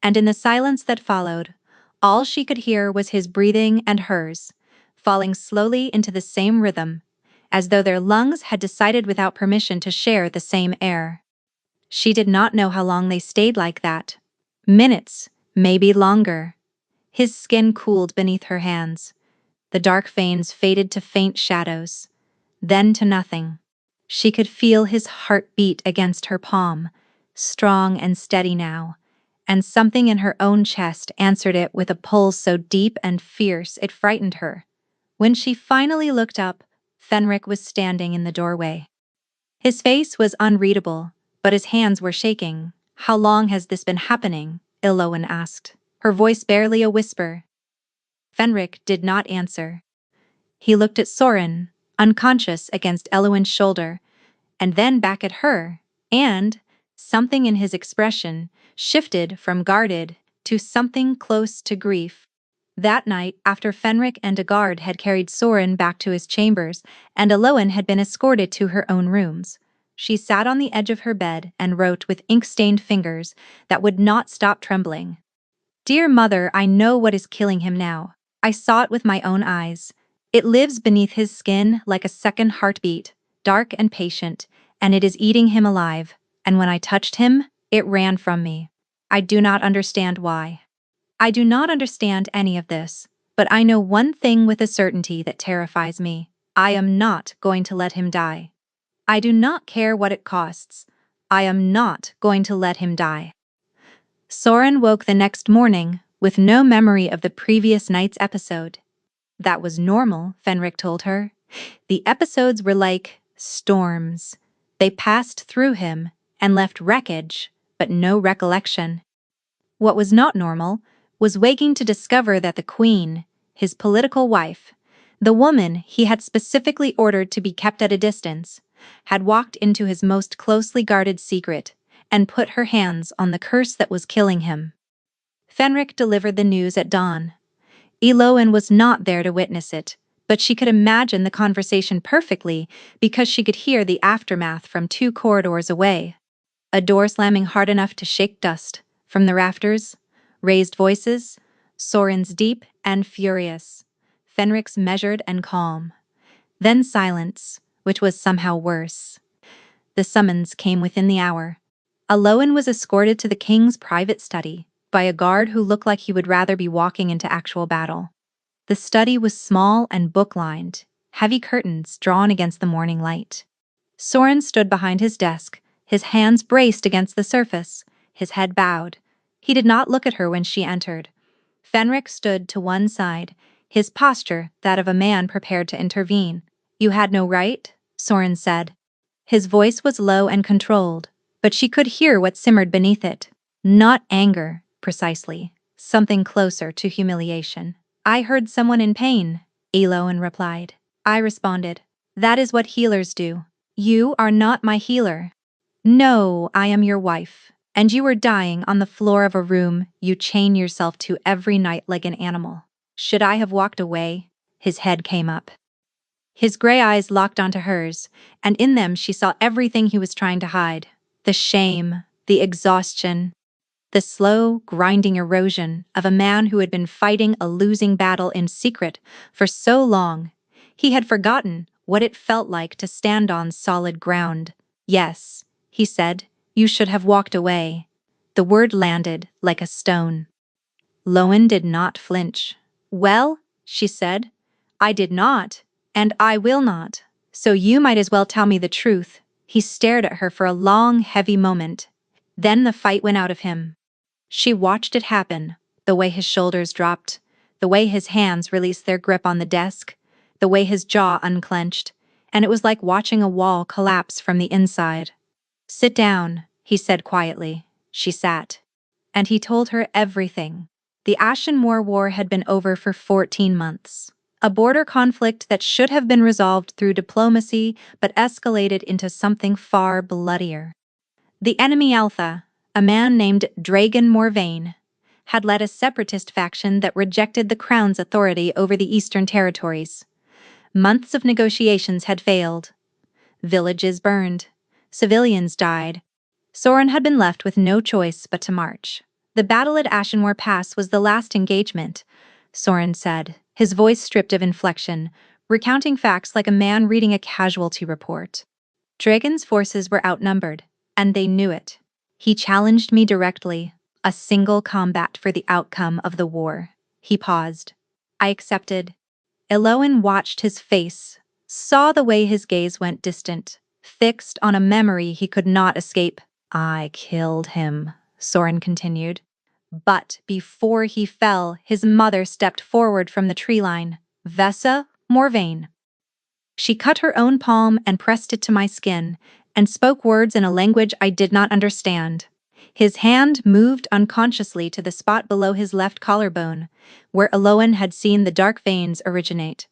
and in the silence that followed, all she could hear was his breathing and hers, falling slowly into the same rhythm, as though their lungs had decided without permission to share the same air. She did not know how long they stayed like that. Minutes, maybe longer. His skin cooled beneath her hands. The dark veins faded to faint shadows, then to nothing. She could feel his heart beat against her palm, strong and steady now, and something in her own chest answered it with a pulse so deep and fierce it frightened her. When she finally looked up, Fenric was standing in the doorway. His face was unreadable, but his hands were shaking. "How long has this been happening?" Iloan asked, her voice barely a whisper. Fenric did not answer. He looked at Soren, unconscious against Eloan's shoulder, and then back at her, and something in his expression shifted from guarded to something close to grief. That night, after Fenric and a guard had carried Soren back to his chambers and Eloan had been escorted to her own rooms, she sat on the edge of her bed and wrote with ink-stained fingers that would not stop trembling. "Dear Mother, I know what is killing him now. I saw it with my own eyes. It lives beneath his skin like a second heartbeat, dark and patient, and it is eating him alive. And when I touched him, it ran from me. I do not understand why. I do not understand any of this, but I know one thing with a certainty that terrifies me. I am not going to let him die. I do not care what it costs. I am not going to let him die." Soren woke the next morning with no memory of the previous night's episode. That was normal, Fenric told her. The episodes were like storms. They passed through him and left wreckage, but no recollection. What was not normal was waking to discover that the queen, his political wife, the woman he had specifically ordered to be kept at a distance, had walked into his most closely guarded secret and put her hands on the curse that was killing him. Fenric delivered the news at dawn. Eloan was not there to witness it, but she could imagine the conversation perfectly because she could hear the aftermath from 2 corridors away. A door slamming hard enough to shake dust from the rafters, raised voices, Soren's deep and furious, Fenric's measured and calm. Then silence, which was somehow worse. The summons came within the hour. Eloan was escorted to the king's private study by a guard who looked like he would rather be walking into actual battle. The study was small and book-lined, heavy curtains drawn against the morning light. Soren stood behind his desk, his hands braced against the surface, his head bowed. He did not look at her when she entered. Fenric stood to one side, his posture that of a man prepared to intervene. "You had no right," Soren said. His voice was low and controlled, but she could hear what simmered beneath it. Not anger, precisely. Something closer to humiliation. "I heard someone in pain," Eloan replied. I responded, "That is what healers do. You are not my healer." "No, I am your wife. And you were dying on the floor of a room you chain yourself to every night like an animal. Should I have walked away?" His head came up. His gray eyes locked onto hers, and in them she saw everything he was trying to hide. The shame, the exhaustion, the slow, grinding erosion of a man who had been fighting a losing battle in secret for so long. He had forgotten what it felt like to stand on solid ground. "Yes," he said, "you should have walked away." The word landed like a stone. Loan did not flinch. "Well," she said, "I did not, and I will not. So you might as well tell me the truth." He stared at her for a long, heavy moment. Then the fight went out of him. She watched it happen, the way his shoulders dropped, the way his hands released their grip on the desk, the way his jaw unclenched, and it was like watching a wall collapse from the inside. "Sit down," he said quietly. She sat. And he told her everything. The Ashenmoor War had been over for 14 months. A border conflict that should have been resolved through diplomacy but escalated into something far bloodier. The enemy Altha, a man named Dragon Morvain, had led a separatist faction that rejected the crown's authority over the eastern territories. Months of negotiations had failed. Villages burned. Civilians died. Soren had been left with no choice but to march. The battle at Ashenmoor Pass was the last engagement, Soren said, his voice stripped of inflection, recounting facts like a man reading a casualty report. Dragon's forces were outnumbered, and they knew it. He challenged me directly, a single combat for the outcome of the war. He paused. I accepted. Eloin watched his face, saw the way his gaze went distant, fixed on a memory he could not escape. I killed him, Soren continued. But before he fell, his mother stepped forward from the tree line, Vesa Morvain. She cut her own palm and pressed it to my skin, and spoke words in a language I did not understand. His hand moved unconsciously to the spot below his left collarbone, where Eloin had seen the dark veins originate.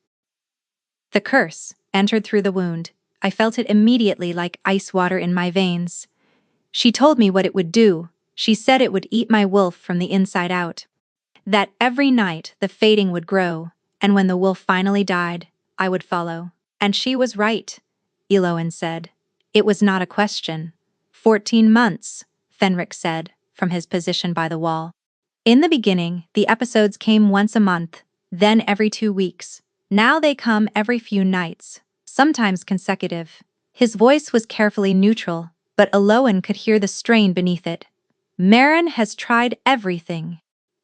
The curse entered through the wound. I felt it immediately like ice water in my veins. She told me what it would do. She said it would eat my wolf from the inside out. That every night the fading would grow, and when the wolf finally died, I would follow. And she was right, Eloin said. It was not a question. 14 months, Fenric said, from his position by the wall. In the beginning, the episodes came once a month, then every 2 weeks. Now they come every few nights, sometimes consecutive. His voice was carefully neutral, but Eloin could hear the strain beneath it. Meren has tried everything.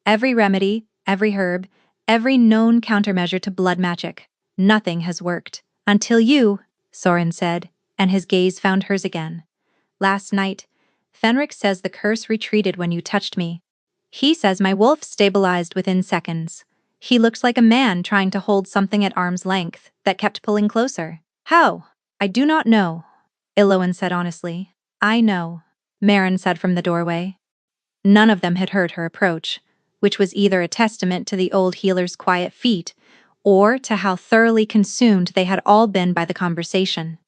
Every remedy, every herb, every known countermeasure to blood magic. Nothing has worked. Until you, Soren said, and his gaze found hers again. Last night, Fenric says the curse retreated when you touched me. He says my wolf stabilized within seconds. He looked like a man trying to hold something at arm's length that kept pulling closer. How? I do not know, Eloin said honestly. I know, Meren said from the doorway. None of them had heard her approach, which was either a testament to the old healer's quiet feat or to how thoroughly consumed they had all been by the conversation.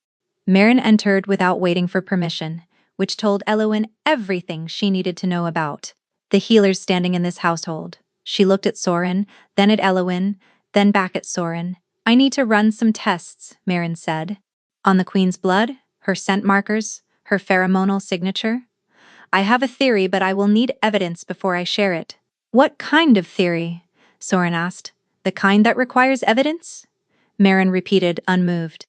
Meren entered without waiting for permission, which told Eloin everything she needed to know about the healers standing in this household. She looked at Soren, then at Eloin, then back at Soren. I need to run some tests, Meren said. On the Queen's blood, her scent markers, her pheromonal signature. I have a theory, but I will need evidence before I share it. What kind of theory? Soren asked. The kind that requires evidence? Meren repeated, unmoved.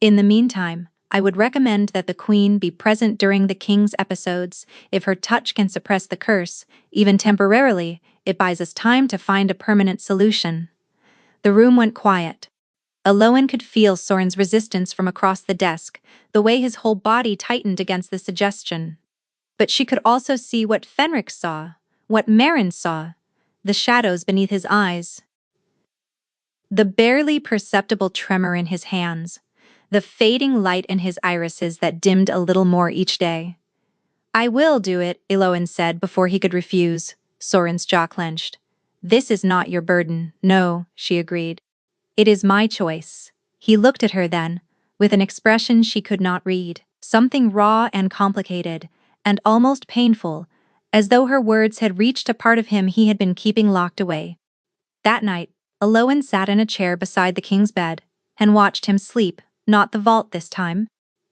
In the meantime, I would recommend that the Queen be present during the King's episodes. If her touch can suppress the curse, even temporarily, it buys us time to find a permanent solution. The room went quiet. Eloin could feel Soren's resistance from across the desk, the way his whole body tightened against the suggestion. But she could also see what Fenric saw, what Meren saw, the shadows beneath his eyes. The barely perceptible tremor in his hands, the fading light in his irises that dimmed a little more each day. I will do it, Eloin said before he could refuse. Soren's jaw clenched. This is not your burden. No, she agreed. It is my choice. He looked at her then, with an expression she could not read, something raw and complicated, and almost painful, as though her words had reached a part of him he had been keeping locked away. That night, Eloin sat in a chair beside the king's bed and watched him sleep, not the vault this time.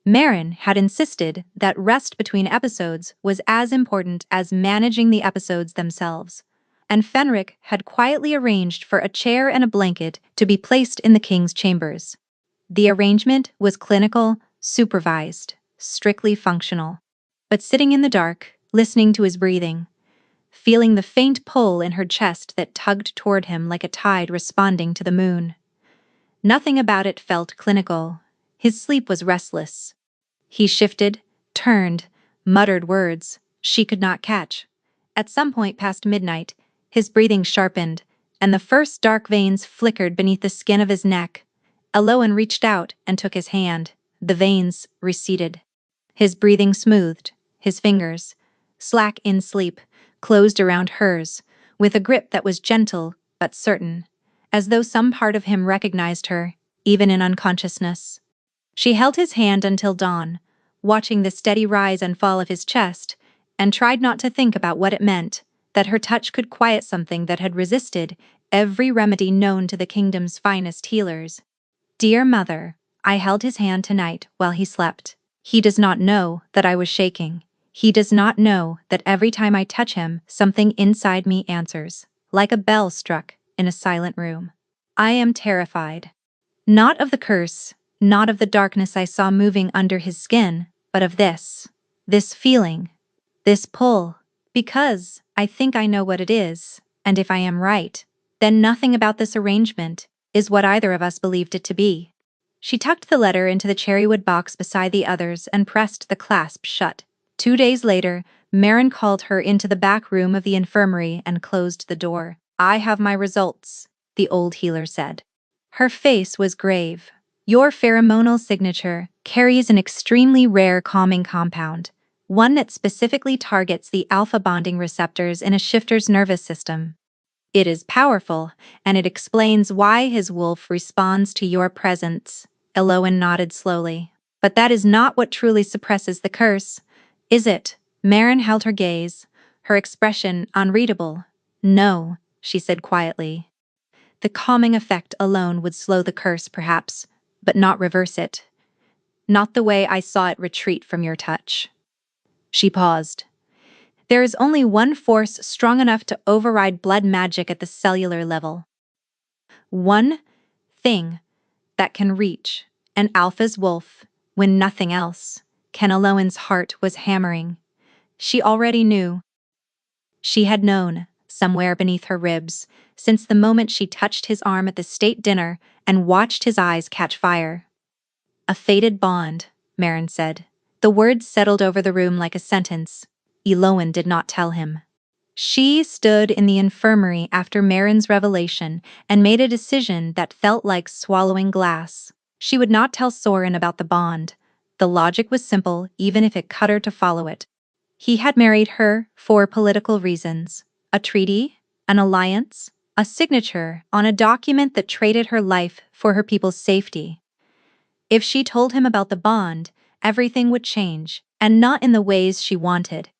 Meren had insisted that rest between episodes was as important as managing the episodes themselves, and Fenric had quietly arranged for a chair and a blanket to be placed in the king's chambers. The arrangement was clinical, supervised, strictly functional. But sitting in the dark, listening to his breathing, feeling the faint pull in her chest that tugged toward him like a tide responding to the moon. Nothing about it felt clinical. His sleep was restless. He shifted, turned, muttered words she could not catch. At some point past midnight, his breathing sharpened, and the first dark veins flickered beneath the skin of his neck. Eloin reached out and took his hand. The veins receded. His breathing smoothed. His fingers, slack in sleep, closed around hers, with a grip that was gentle but certain, as though some part of him recognized her, even in unconsciousness. She held his hand until dawn, watching the steady rise and fall of his chest, and tried not to think about what it meant, that her touch could quiet something that had resisted every remedy known to the kingdom's finest healers. Dear mother, I held his hand tonight while he slept. He does not know that I was shaking. He does not know that every time I touch him, something inside me answers, like a bell struck in a silent room. I am terrified. Not of the curse, not of the darkness I saw moving under his skin, but of this feeling, this pull, because I think I know what it is, and if I am right, then nothing about this arrangement is what either of us believed it to be. She tucked the letter into the cherrywood box beside the others and pressed the clasp shut. 2 days later, Marin called her into the back room of the infirmary and closed the door. I have my results, the old healer said. Her face was grave. Your pheromonal signature carries an extremely rare calming compound, one that specifically targets the alpha bonding receptors in a shifter's nervous system. It is powerful, and it explains why his wolf responds to your presence. Elowen nodded slowly. But that is not what truly suppresses the curse, is it? Marin held her gaze, her expression unreadable. No, she said quietly. The calming effect alone would slow the curse, perhaps, but not reverse it. Not the way I saw it retreat from your touch. She paused. There is only one force strong enough to override blood magic at the cellular level. One thing that can reach an alpha's wolf when nothing else can. Elowen's heart was hammering. She already knew. She had known, somewhere beneath her ribs, since the moment she touched his arm at the state dinner and watched his eyes catch fire. A fated bond, Marin said. The words settled over the room like a sentence. Elowen did not tell him. She stood in the infirmary after Marin's revelation and made a decision that felt like swallowing glass. She would not tell Soren about the bond. The logic was simple, even if it cut her to follow it. He had married her for political reasons. A treaty, an alliance, a signature on a document that traded her life for her people's safety. If she told him about the bond, everything would change, and not in the ways she wanted.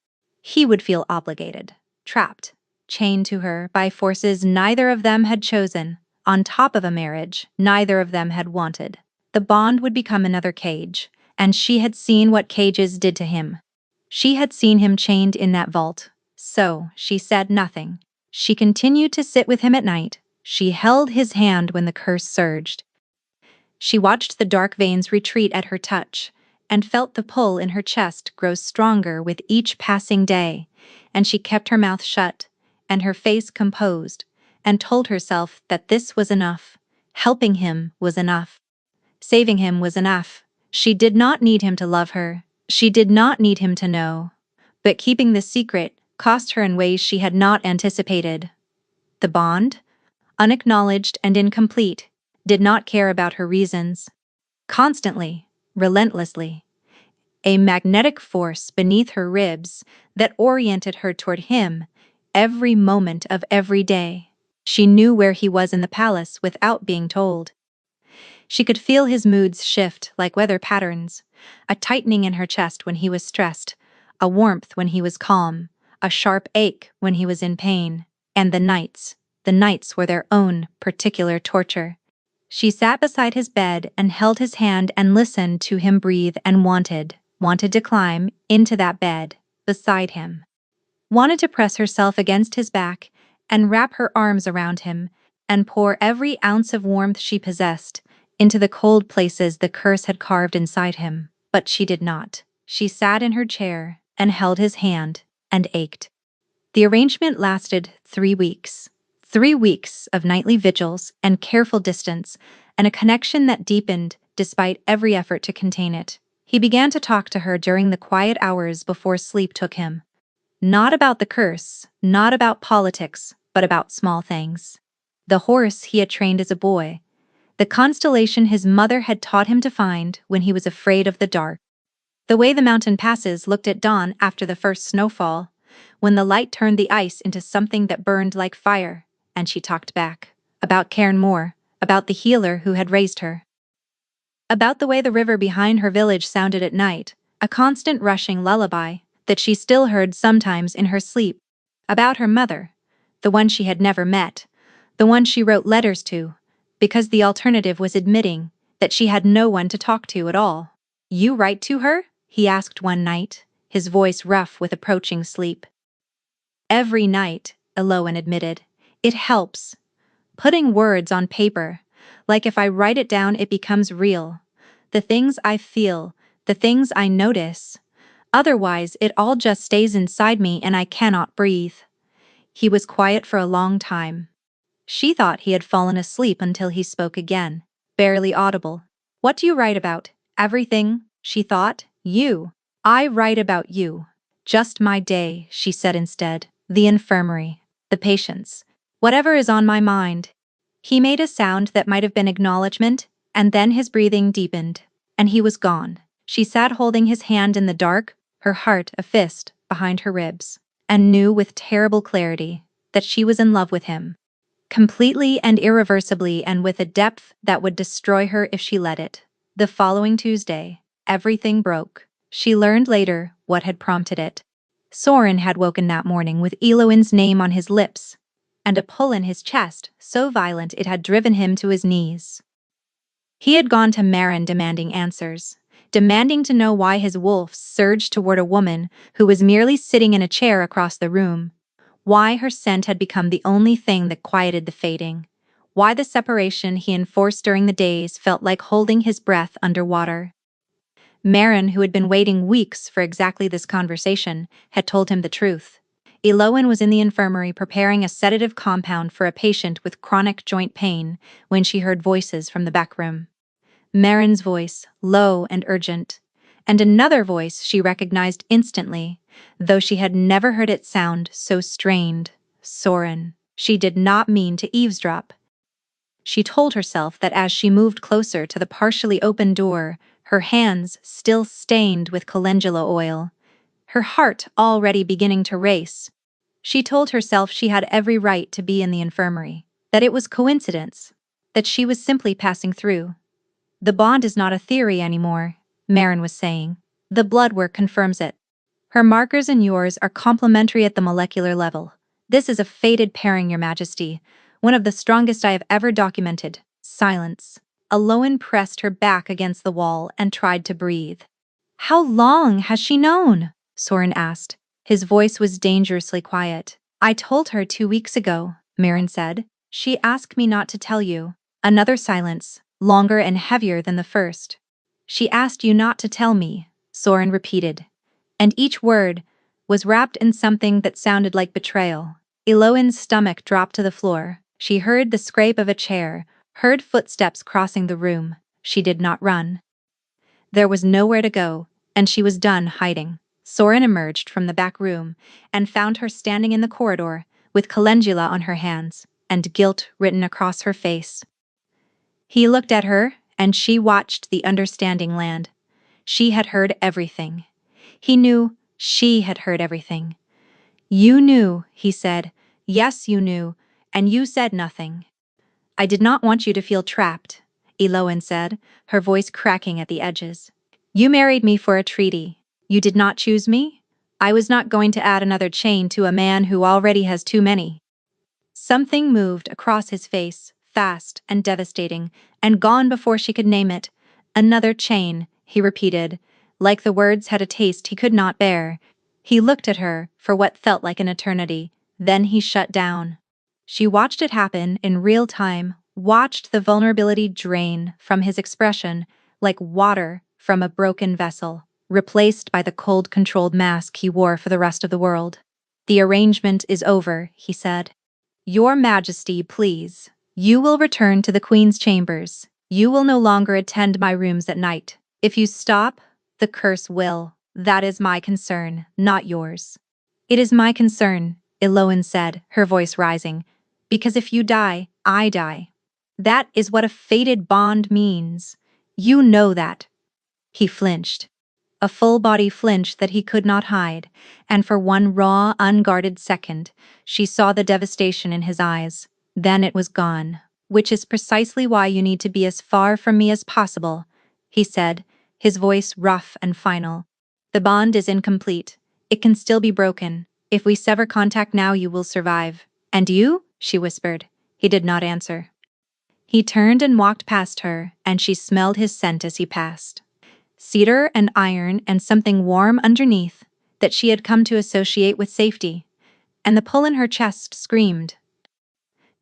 He would feel obligated, trapped, chained to her by forces neither of them had chosen, on top of a marriage neither of them had wanted. The bond would become another cage, and she had seen what cages did to him. She had seen him chained in that vault, so she said nothing. She continued to sit with him at night. She held his hand when the curse surged. She watched the dark veins retreat at her touch, and felt the pull in her chest grow stronger with each passing day, and she kept her mouth shut, and her face composed, and told herself that this was enough. Helping him was enough. Saving him was enough. She did not need him to love her. She did not need him to know. But keeping the secret cost her in ways she had not anticipated. The bond, unacknowledged and incomplete, did not care about her reasons. Constantly, relentlessly, a magnetic force beneath her ribs that oriented her toward him every moment of every day. She knew where he was in the palace without being told. She could feel his moods shift like weather patterns, a tightening in her chest when he was stressed, a warmth when he was calm, a sharp ache when he was in pain, and the nights were their own particular torture. She sat beside his bed and held his hand and listened to him breathe and wanted to climb into that bed beside him. Wanted to press herself against his back and wrap her arms around him and pour every ounce of warmth she possessed into the cold places the curse had carved inside him. But she did not. She sat in her chair and held his hand and ached. The arrangement lasted 3 weeks. 3 weeks of nightly vigils and careful distance, and a connection that deepened despite every effort to contain it. He began to talk to her during the quiet hours before sleep took him. Not about the curse, not about politics, but about small things. The horse he had trained as a boy, the constellation his mother had taught him to find when he was afraid of the dark. The way the mountain passes looked at dawn after the first snowfall, when the light turned the ice into something that burned like fire, and she talked back. About Cairn Moor, about the healer who had raised her. About the way the river behind her village sounded at night, a constant rushing lullaby that she still heard sometimes in her sleep. About her mother, the one she had never met, the one she wrote letters to, because the alternative was admitting that she had no one to talk to at all. "You write to her?" he asked one night, his voice rough with approaching sleep. "Every night," Elowen admitted. "It helps. Putting words on paper. Like if I write it down it becomes real. The things I feel, the things I notice. Otherwise it all just stays inside me and I cannot breathe." He was quiet for a long time. She thought he had fallen asleep until he spoke again, barely audible. "What do you write about?" "Everything," she thought. "You. I write about you." "Just my day," she said instead. "The infirmary. The patients. Whatever is on my mind." He made a sound that might have been acknowledgement, and then his breathing deepened, and he was gone. She sat holding his hand in the dark, her heart a fist behind her ribs, and knew with terrible clarity that she was in love with him. Completely and irreversibly, and with a depth that would destroy her if she let it. The following Tuesday, everything broke. She learned later what had prompted it. Soren had woken that morning with Eloin's name on his lips, and a pull in his chest so violent it had driven him to his knees. He had gone to Maren demanding answers, demanding to know why his wolf surged toward a woman who was merely sitting in a chair across the room, why her scent had become the only thing that quieted the fading, why the separation he enforced during the days felt like holding his breath underwater. Maren, who had been waiting weeks for exactly this conversation, had told him the truth. Elowen was in the infirmary preparing a sedative compound for a patient with chronic joint pain when she heard voices from the back room. Maren's voice, low and urgent, and another voice she recognized instantly, though she had never heard it sound so strained. Soren. She did not mean to eavesdrop. She told herself that as she moved closer to the partially open door, her hands still stained with calendula oil, her heart already beginning to race. She told herself she had every right to be in the infirmary, that it was coincidence, that she was simply passing through. "The bond is not a theory anymore," Maren was saying. "The blood work confirms it. Her markers and yours are complementary at the molecular level. This is a fated pairing, Your Majesty, one of the strongest I have ever documented." Silence. Elowen pressed her back against the wall and tried to breathe. "How long has she known?" Soren asked. His voice was dangerously quiet. "I told her 2 weeks ago," Maren said. "She asked me not to tell you." Another silence, longer and heavier than the first. "She asked you not to tell me," Soren repeated. And each word was wrapped in something that sounded like betrayal. Elowen's stomach dropped to the floor. She heard the scrape of a chair, heard footsteps crossing the room. She did not run. There was nowhere to go, and she was done hiding. Soren emerged from the back room and found her standing in the corridor with calendula on her hands and guilt written across her face. He looked at her, and she watched the understanding land. She had heard everything. He knew she had heard everything. "You knew," he said. "Yes, you knew, and you said nothing." "I did not want you to feel trapped," Elowen said, her voice cracking at the edges. "You married me for a treaty. You did not choose me? I was not going to add another chain to a man who already has too many." Something moved across his face, fast and devastating, and gone before she could name it. "Another chain," he repeated, like the words had a taste he could not bear. He looked at her for what felt like an eternity, then he shut down. She watched it happen in real time, watched the vulnerability drain from his expression like water from a broken vessel, replaced by the cold, controlled mask he wore for the rest of the world. "The arrangement is over," he said. "Your Majesty, please. You will return to the Queen's chambers. You will no longer attend my rooms at night. If you stop, the curse will. That is my concern, not yours." "It is my concern," Elowen said, her voice rising, "because if you die, I die. That is what a fated bond means. You know that." He flinched. a full-body flinch that he could not hide, and for one raw, unguarded second, she saw the devastation in his eyes. Then it was gone. "Which is precisely why you need to be as far from me as possible," he said, his voice rough and final. "The bond is incomplete. It can still be broken. If we sever contact now, you will survive." "And you?" she whispered. He did not answer. He turned and walked past her, and she smelled his scent as he passed. Cedar and iron and something warm underneath that she had come to associate with safety, and the pull in her chest screamed.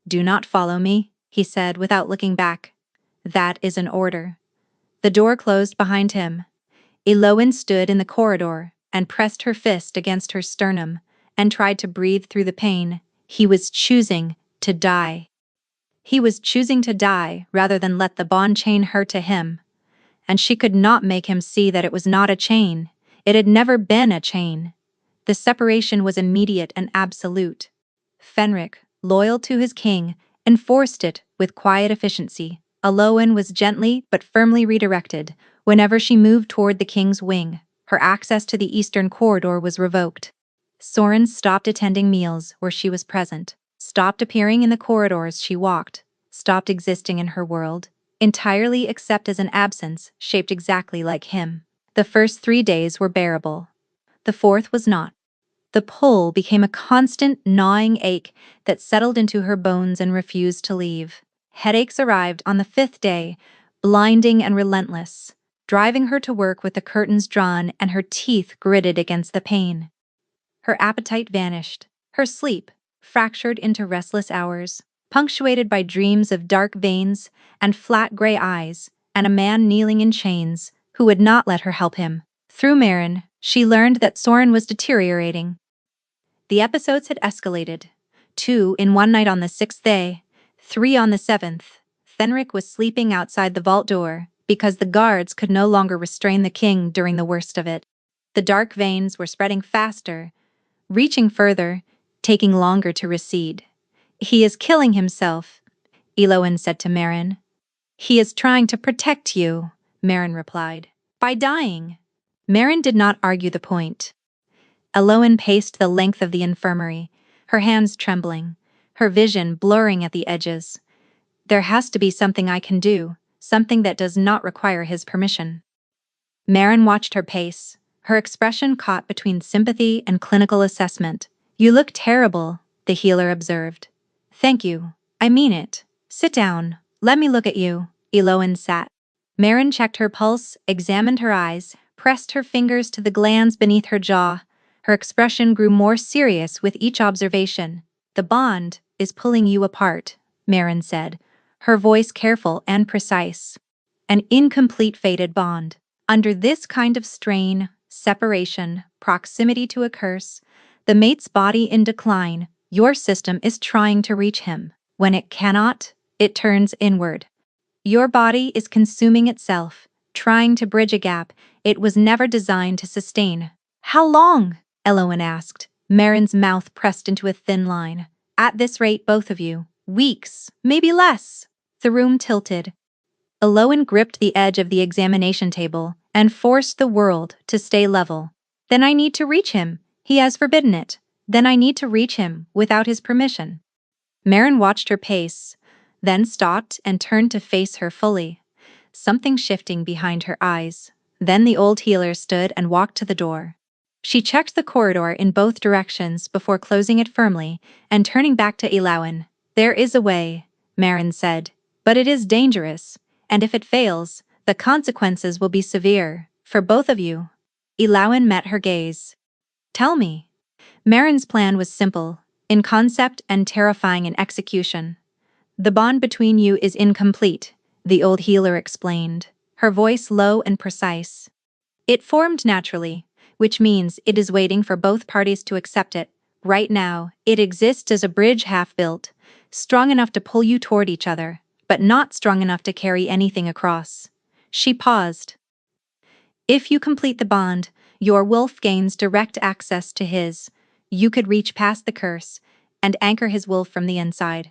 "Do not follow me," he said without looking back. "That is an order." The door closed behind him. Elowen stood in the corridor and pressed her fist against her sternum and tried to breathe through the pain. He was choosing to die. He was choosing to die rather than let the bond chain her to him. And she could not make him see that it was not a chain. It had never been a chain. The separation was immediate and absolute. Fenric, loyal to his king, enforced it with quiet efficiency. Elowen was gently but firmly redirected. Whenever she moved toward the king's wing, her access to the eastern corridor was revoked. Soren stopped attending meals where she was present, stopped appearing in the corridors she walked, stopped existing in her world, entirely except as an absence shaped exactly like him. The first 3 days were bearable. The fourth was not. The pull became a constant, gnawing ache that settled into her bones and refused to leave. Headaches arrived on the 5th day, blinding and relentless, driving her to work with the curtains drawn and her teeth gritted against the pain. Her appetite vanished, her sleep fractured into restless hours, punctuated by dreams of dark veins and flat gray eyes, and a man kneeling in chains who would not let her help him. Through Maren, she learned that Soren was deteriorating. The episodes had escalated. 2 in one night on the 6th day, 3 on the 7th. Fenric was sleeping outside the vault door because the guards could no longer restrain the king during the worst of it. The dark veins were spreading faster, reaching further, taking longer to recede. "He is killing himself," Elowen said to Maren. "He is trying to protect you," Maren replied. "By dying." Maren did not argue the point. Elowen paced the length of the infirmary, her hands trembling, her vision blurring at the edges. "There has to be something I can do, something that does not require his permission." Maren watched her pace, her expression caught between sympathy and clinical assessment. "You look terrible," the healer observed. "Thank you. I mean it. Sit down. Let me look at you." Elowen sat. Maren checked her pulse, examined her eyes, pressed her fingers to the glands beneath her jaw. Her expression grew more serious with each observation. "The bond is pulling you apart," Maren said, her voice careful and precise. "An incomplete fated bond. Under this kind of strain, separation, proximity to a curse, the mate's body in decline, your system is trying to reach him. When it cannot, it turns inward. Your body is consuming itself, trying to bridge a gap it was never designed to sustain." "How long?" Elowen asked, Maren's mouth pressed into a thin line. "At this rate, both of you. Weeks, maybe less." The room tilted. Elowen gripped the edge of the examination table and forced the world to stay level. "Then I need to reach him. He has forbidden it. Then I need to reach him without his permission." Maren watched her pace, then stopped and turned to face her fully, something shifting behind her eyes. Then the old healer stood and walked to the door. She checked the corridor in both directions before closing it firmly and turning back to Elowen. "There is a way," Maren said, "but it is dangerous. And if it fails, the consequences will be severe, for both of you." Elowen met her gaze. "Tell me." Maren's plan was simple, in concept and terrifying in execution. "The bond between you is incomplete," the old healer explained, her voice low and precise. "It formed naturally, which means it is waiting for both parties to accept it. Right now, it exists as a bridge half-built, strong enough to pull you toward each other, but not strong enough to carry anything across." She paused. "If you complete the bond, your wolf gains direct access to his. You could reach past the curse and anchor his wolf from the inside.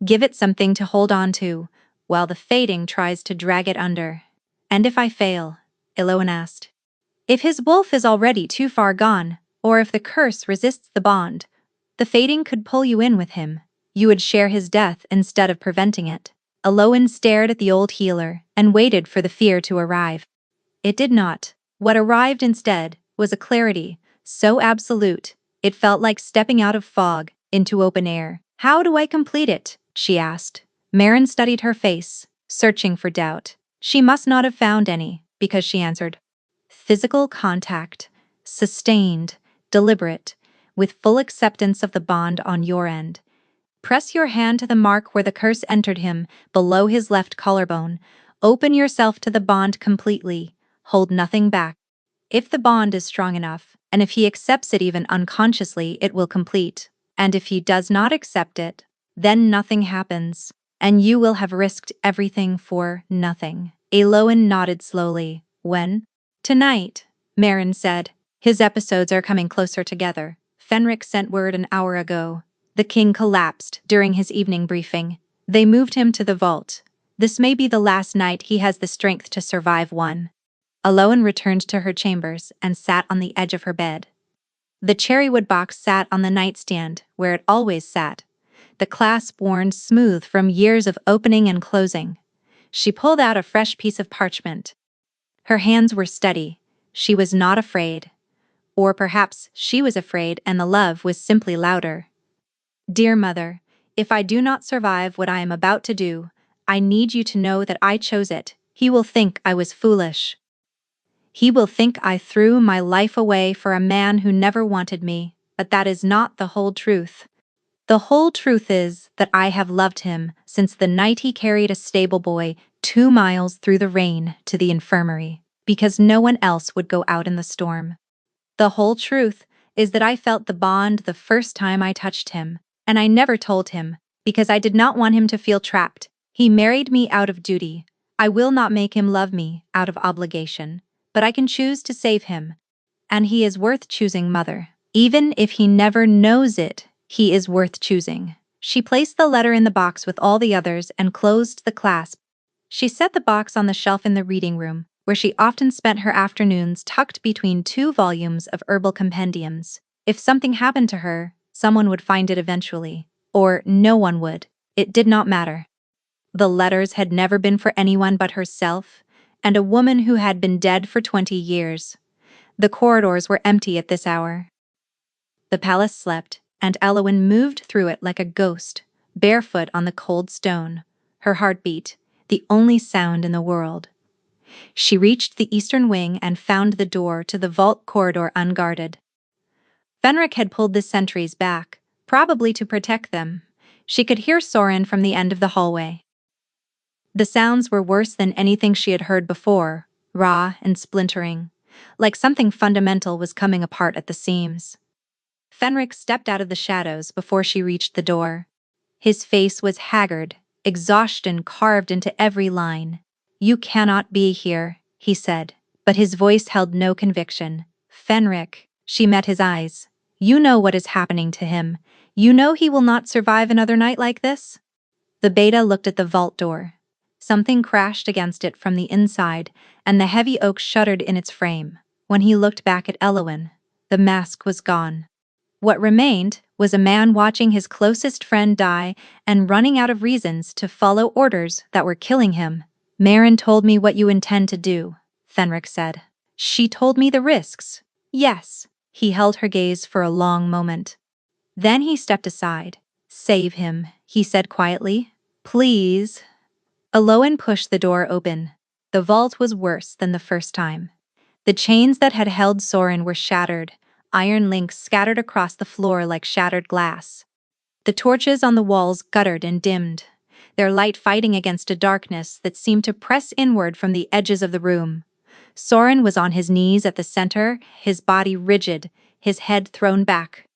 Give it something to hold on to, while the fading tries to drag it under." "And if I fail?" Elowen asked. If his wolf is already too far gone, or if the curse resists the bond, the fating could pull you in with him. You would share his death instead of preventing it. Aloan stared at the old healer and waited for the fear to arrive. It did not. What arrived instead was a clarity so absolute, it felt like stepping out of fog into open air. How do I complete it? She asked. Marin studied her face, searching for doubt. She must not have found any, because she answered. Physical contact, sustained, deliberate, with full acceptance of the bond on your end. Press your hand to the mark where the curse entered him, below his left collarbone. Open yourself to the bond completely. Hold nothing back. If the bond is strong enough, and if he accepts it even unconsciously, it will complete. And if he does not accept it, then nothing happens, and you will have risked everything for nothing. Aloan nodded slowly. When? Tonight, Marin said. His episodes are coming closer together. Fenric sent word an hour ago. The king collapsed during his evening briefing. They moved him to the vault. This may be the last night he has the strength to survive one. Aloan returned to her chambers and sat on the edge of her bed. The cherrywood box sat on the nightstand, where it always sat, the clasp worn smooth from years of opening and closing. She pulled out a fresh piece of parchment. Her hands were steady. She was not afraid. Or perhaps she was afraid and the love was simply louder. Dear Mother, if I do not survive what I am about to do, I need you to know that I chose it. He will think I was foolish. He will think I threw my life away for a man who never wanted me, but that is not the whole truth. The whole truth is that I have loved him since the night he carried a stable boy 2 miles through the rain to the infirmary, because no one else would go out in the storm. The whole truth is that I felt the bond the first time I touched him, and I never told him, because I did not want him to feel trapped. He married me out of duty. I will not make him love me out of obligation, but I can choose to save him. And he is worth choosing, Mother. Even if he never knows it, he is worth choosing. She placed the letter in the box with all the others and closed the clasp. She set the box on the shelf in the reading room, where she often spent her afternoons tucked between 2 volumes of herbal compendiums. If something happened to her, someone would find it eventually. Or no one would. It did not matter. The letters had never been for anyone but herself, and a woman who had been dead for 20 years. The corridors were empty at this hour. The palace slept, and Aloan moved through it like a ghost, barefoot on the cold stone. Her heart beat, the only sound in the world. She reached the eastern wing and found the door to the vault corridor unguarded. Fenric had pulled the sentries back, probably to protect them. She could hear Soren from the end of the hallway. The sounds were worse than anything she had heard before, raw and splintering, like something fundamental was coming apart at the seams. Fenric stepped out of the shadows before she reached the door. His face was haggard, exhaustion carved into every line. You cannot be here, he said, but his voice held no conviction. Fenric, she met his eyes. You know what is happening to him. You know he will not survive another night like this? The beta looked at the vault door. Something crashed against it from the inside, and the heavy oak shuddered in its frame. When he looked back at Elowen, the mask was gone. What remained was a man watching his closest friend die and running out of reasons to follow orders that were killing him. Marin told me what you intend to do, Fenric said. She told me the risks. Yes. He held her gaze for a long moment. Then he stepped aside. Save him, he said quietly. Please. Aloan pushed the door open. The vault was worse than the first time. The chains that had held Soren were shattered, iron links scattered across the floor like shattered glass. The torches on the walls guttered and dimmed, their light fighting against a darkness that seemed to press inward from the edges of the room. Soren was on his knees at the center, his body rigid, his head thrown back.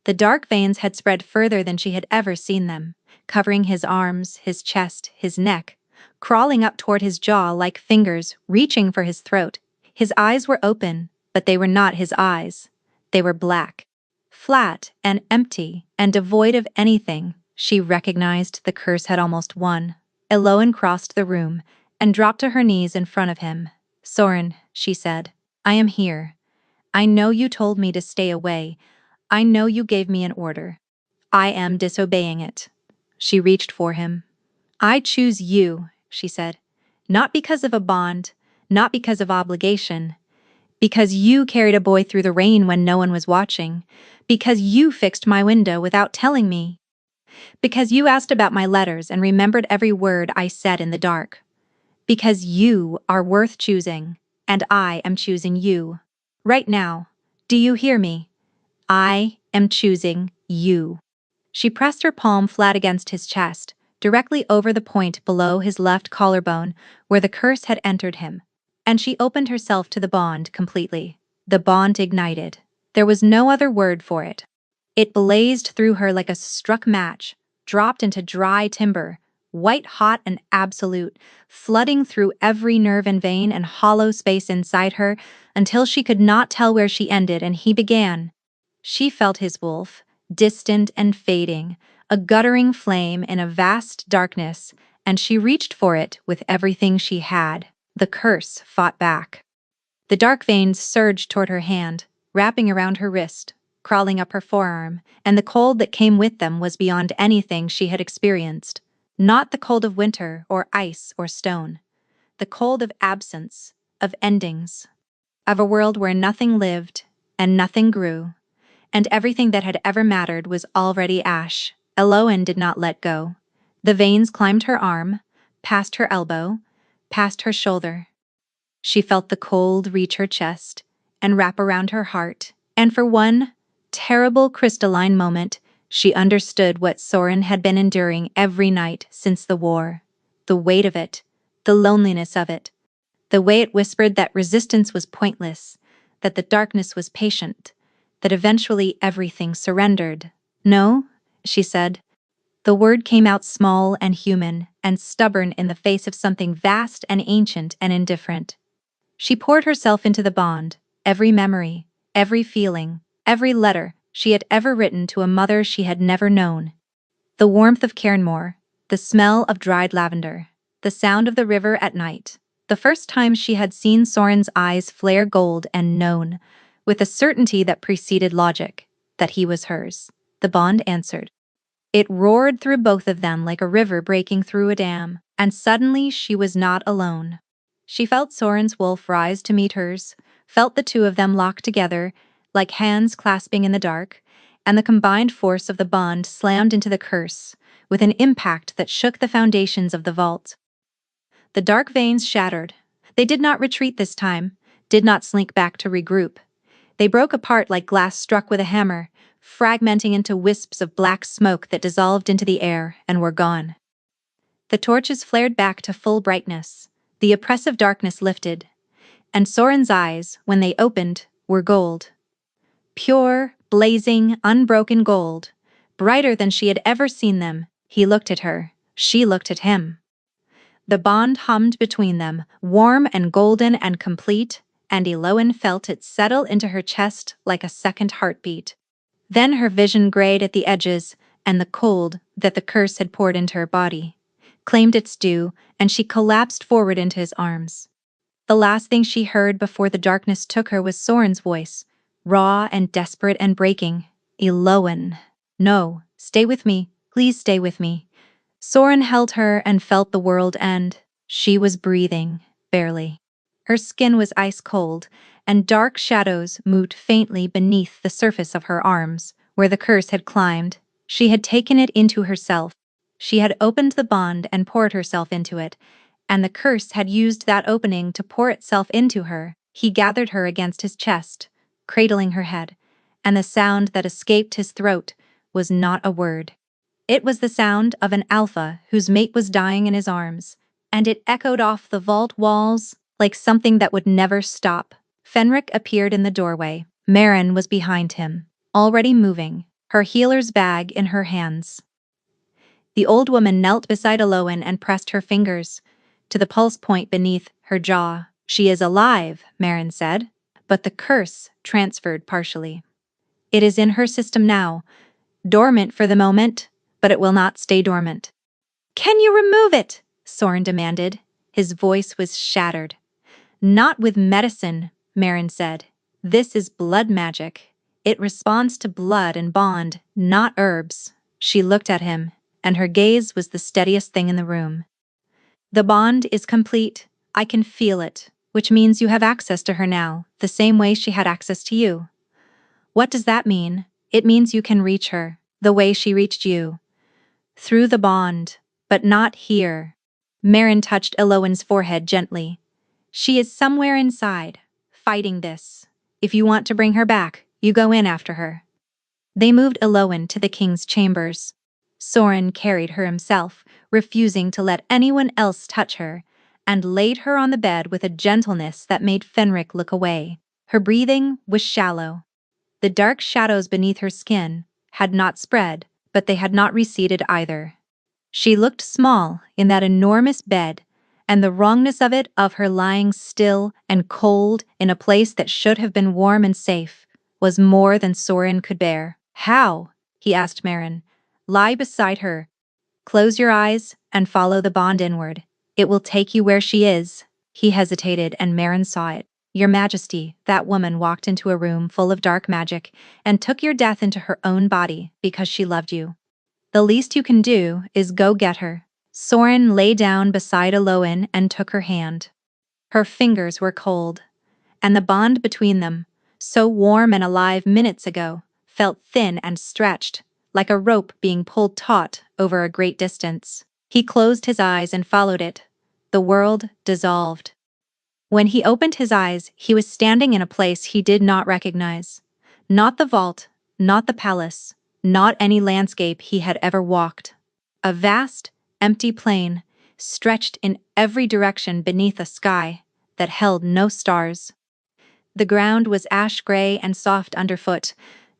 The dark veins had spread further than she had ever seen them, covering his arms, his chest, his neck, crawling up toward his jaw like fingers reaching for his throat. His eyes were open, but they were not his eyes. They were black, flat and empty, and devoid of anything. She recognized the curse had almost won. Eloan crossed the room and dropped to her knees in front of him. Soren, she said. I am here. I know you told me to stay away. I know you gave me an order. I am disobeying it. She reached for him. I choose you, she said. Not because of a bond, not because of obligation, because you carried a boy through the rain when no one was watching, because you fixed my window without telling me, because you asked about my letters and remembered every word I said in the dark, because you are worth choosing, and I am choosing you. Right now, do you hear me? I am choosing you. She pressed her palm flat against his chest, directly over the point below his left collarbone where the curse had entered him, and she opened herself to the bond completely. The bond ignited. There was no other word for it. It blazed through her like a struck match, dropped into dry timber, white hot and absolute, flooding through every nerve and vein and hollow space inside her until she could not tell where she ended and he began. She felt his wolf, distant and fading, a guttering flame in a vast darkness, and she reached for it with everything she had. The curse fought back. The dark veins surged toward her hand, wrapping around her wrist, crawling up her forearm, and the cold that came with them was beyond anything she had experienced. Not the cold of winter or ice or stone. The cold of absence, of endings, of a world where nothing lived and nothing grew, and everything that had ever mattered was already ash. Eloan did not let go. The veins climbed her arm, past her elbow, past her shoulder. She felt the cold reach her chest and wrap around her heart, and for one terrible crystalline moment, she understood what Soren had been enduring every night since the war. The weight of it, the loneliness of it, the way it whispered that resistance was pointless, that the darkness was patient, that eventually everything surrendered. No, she said. The word came out small and human and stubborn in the face of something vast and ancient and indifferent. She poured herself into the bond, every memory, every feeling, every letter she had ever written to a mother she had never known. The warmth of Cairnmore, the smell of dried lavender, the sound of the river at night. The first time she had seen Soren's eyes flare gold and known, with a certainty that preceded logic, that he was hers. The bond answered. It roared through both of them like a river breaking through a dam, and suddenly she was not alone. She felt Soren's wolf rise to meet hers, felt the two of them locked together, like hands clasping in the dark, and the combined force of the bond slammed into the curse, with an impact that shook the foundations of the vault. The dark veins shattered. They did not retreat this time, did not slink back to regroup. They broke apart like glass struck with a hammer, fragmenting into wisps of black smoke that dissolved into the air and were gone. The torches flared back to full brightness. The oppressive darkness lifted, and Soren's eyes, when they opened, were gold. Pure, blazing, unbroken gold, brighter than she had ever seen them. He looked at her. She looked at him. The bond hummed between them, warm and golden and complete, and Eloan felt it settle into her chest like a second heartbeat. Then her vision grayed at the edges, and the cold that the curse had poured into her body claimed its due, and she collapsed forward into his arms. The last thing she heard before the darkness took her was Soren's voice, raw and desperate and breaking. Eloan. No, stay with me, please stay with me. Soren held her and felt the world end. She was breathing, barely. Her skin was ice cold, and dark shadows moved faintly beneath the surface of her arms, where the curse had climbed. She had taken it into herself. She had opened the bond and poured herself into it, and the curse had used that opening to pour itself into her. He gathered her against his chest, cradling her head, and the sound that escaped his throat was not a word. It was the sound of an alpha whose mate was dying in his arms, and it echoed off the vault walls like something that would never stop. Fenric appeared in the doorway. Maren was behind him, already moving, her healer's bag in her hands. The old woman knelt beside Eloan and pressed her fingers to the pulse point beneath her jaw. She is alive, Maren said, but the curse transferred partially. It is in her system now, dormant for the moment, but it will not stay dormant. Can you remove it? Soren demanded. His voice was shattered. Not with medicine, Marin said. This is blood magic. It responds to blood and bond, not herbs. She looked at him, and her gaze was the steadiest thing in the room. The bond is complete. I can feel it, which means you have access to her now, the same way she had access to you. What does that mean? It means you can reach her, the way she reached you. Through the bond, but not here. Marin touched Eloin's forehead gently. She is somewhere inside, fighting this. If you want to bring her back, you go in after her. They moved Eloin to the king's chambers. Soren carried her himself, refusing to let anyone else touch her, and laid her on the bed with a gentleness that made Fenric look away. Her breathing was shallow. The dark shadows beneath her skin had not spread, but they had not receded either. She looked small in that enormous bed, and the wrongness of her lying still and cold in a place that should have been warm and safe was more than Soren could bear. How? He asked Marin. Lie beside her. Close your eyes and follow the bond inward. It will take you where she is. He hesitated and Marin saw it. Your Majesty, that woman walked into a room full of dark magic and took your death into her own body because she loved you. The least you can do is go get her. Soren lay down beside Eloin and took her hand. Her fingers were cold, and the bond between them, so warm and alive minutes ago, felt thin and stretched, like a rope being pulled taut over a great distance. He closed his eyes and followed it. The world dissolved. When he opened his eyes, he was standing in a place he did not recognize. Not the vault, not the palace, not any landscape he had ever walked. A vast, empty plain, stretched in every direction beneath a sky that held no stars. The ground was ash-gray and soft underfoot,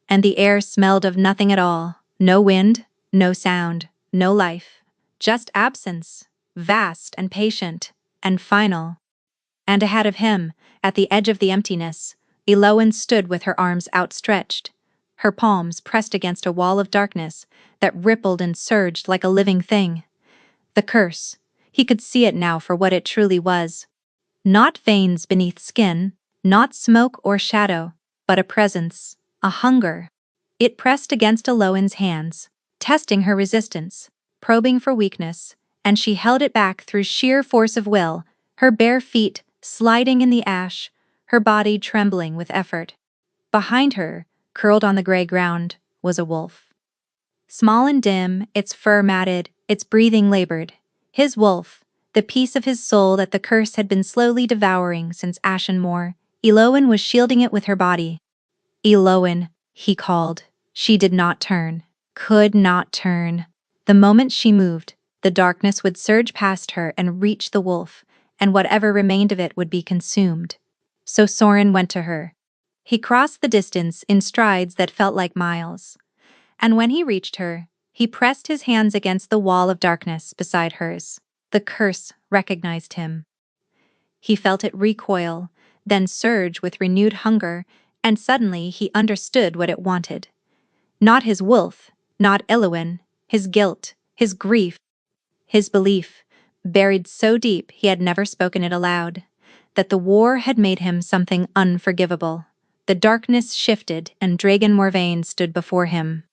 and the air smelled of nothing at all. No wind, no sound, no life. Just absence, vast and patient, and final. And ahead of him, at the edge of the emptiness, Eloin stood with her arms outstretched, her palms pressed against a wall of darkness that rippled and surged like a living thing. The curse. He could see it now for what it truly was. Not veins beneath skin, not smoke or shadow, but a presence, a hunger. It pressed against Eloin's hands, testing her resistance, probing for weakness, and she held it back through sheer force of will, her bare feet sliding in the ash, her body trembling with effort. Behind her, curled on the gray ground, was a wolf. Small and dim, its fur matted, its breathing labored. His wolf, the piece of his soul that the curse had been slowly devouring since Ashen Moor. Eloin was shielding it with her body. Eloin, he called. She did not turn. Could not turn. The moment she moved, the darkness would surge past her and reach the wolf, and whatever remained of it would be consumed. So Soren went to her. He crossed the distance in strides that felt like miles. And when he reached her, he pressed his hands against the wall of darkness beside hers. The curse recognized him. He felt it recoil, then surge with renewed hunger, and suddenly he understood what it wanted. Not his wolf, not Eloin, his guilt, his grief, his belief, buried so deep he had never spoken it aloud, that the war had made him something unforgivable. The darkness shifted and Dragon Morvain stood before him.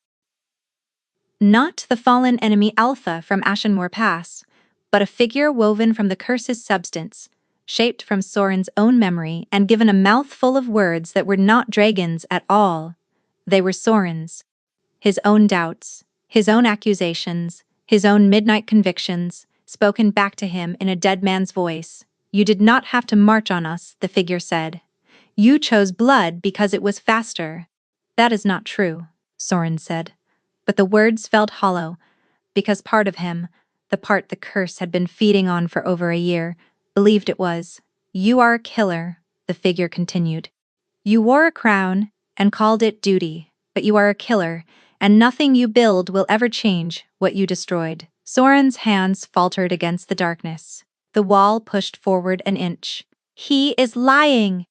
Not the fallen enemy Alpha from Ashenmoor Pass, but a figure woven from the curse's substance, shaped from Soren's own memory and given a mouthful of words that were not Dragon's at all. They were Soren's. His own doubts, his own accusations, his own midnight convictions, spoken back to him in a dead man's voice. You did not have to march on us, the figure said. You chose blood because it was faster. That is not true, Soren said. But the words felt hollow, because part of him, the part the curse had been feeding on for over a year, believed it was. You are a killer, the figure continued. You wore a crown and called it duty, but you are a killer, and nothing you build will ever change what you destroyed. Soren's hands faltered against the darkness. The wall pushed forward an inch. He is lying!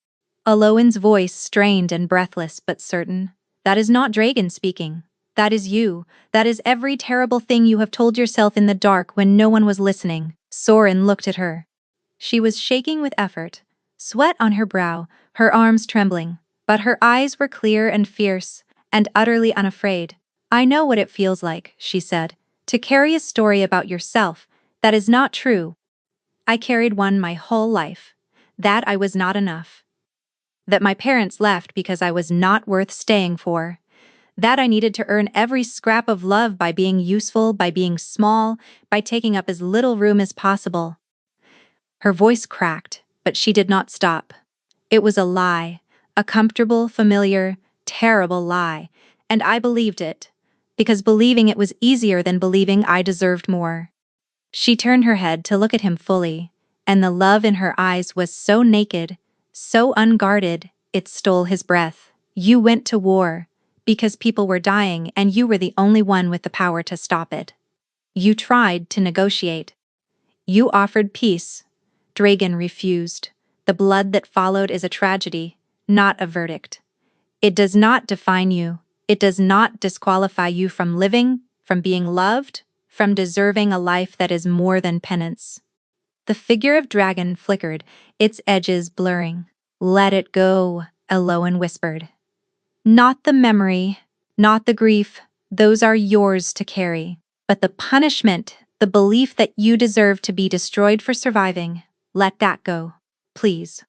Eloin's voice strained and breathless but certain. That is not Dragon speaking. That is you. That is every terrible thing you have told yourself in the dark when no one was listening. Soren looked at her. She was shaking with effort, sweat on her brow, her arms trembling, but her eyes were clear and fierce, and utterly unafraid. "I know what it feels like," she said, "to carry a story about yourself that is not true. I carried one my whole life. That I was not enough. That my parents left because I was not worth staying for. That I needed to earn every scrap of love by being useful, by being small, by taking up as little room as possible." Her voice cracked, but she did not stop. It was a lie, a comfortable, familiar, terrible lie, and I believed it, because believing it was easier than believing I deserved more. She turned her head to look at him fully, and the love in her eyes was so naked, so unguarded, it stole his breath. "You went to war because people were dying and you were the only one with the power to stop it. You tried to negotiate. You offered peace. Dragan refused. The blood that followed is a tragedy, not a verdict. It does not define you. It does not disqualify you from living, from being loved, from deserving a life that is more than penance." The figure of Dragan flickered, its edges blurring. "Let it go," Eloin whispered. "Not the memory, not the grief, those are yours to carry. But the punishment, the belief that you deserve to be destroyed for surviving, let that go, please.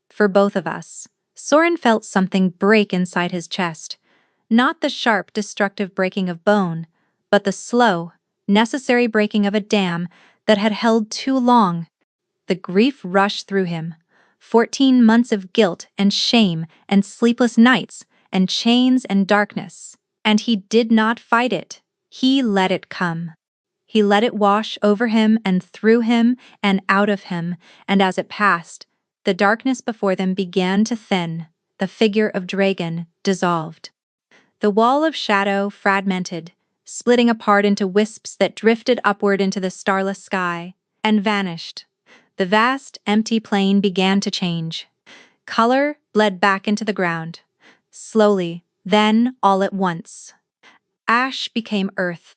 For both of us." Soren felt something break inside his chest. Not the sharp, destructive breaking of bone, but the slow, necessary breaking of a dam that had held too long. The grief rushed through him. 14 months of guilt and shame and sleepless nights and chains and darkness. And he did not fight it. He let it come. He let it wash over him and through him and out of him, and as it passed, the darkness before them began to thin. The figure of Dragan dissolved. The wall of shadow fragmented, splitting apart into wisps that drifted upward into the starless sky, and vanished. The vast, empty plain began to change. Color bled back into the ground. Slowly, then all at once. Ash became earth.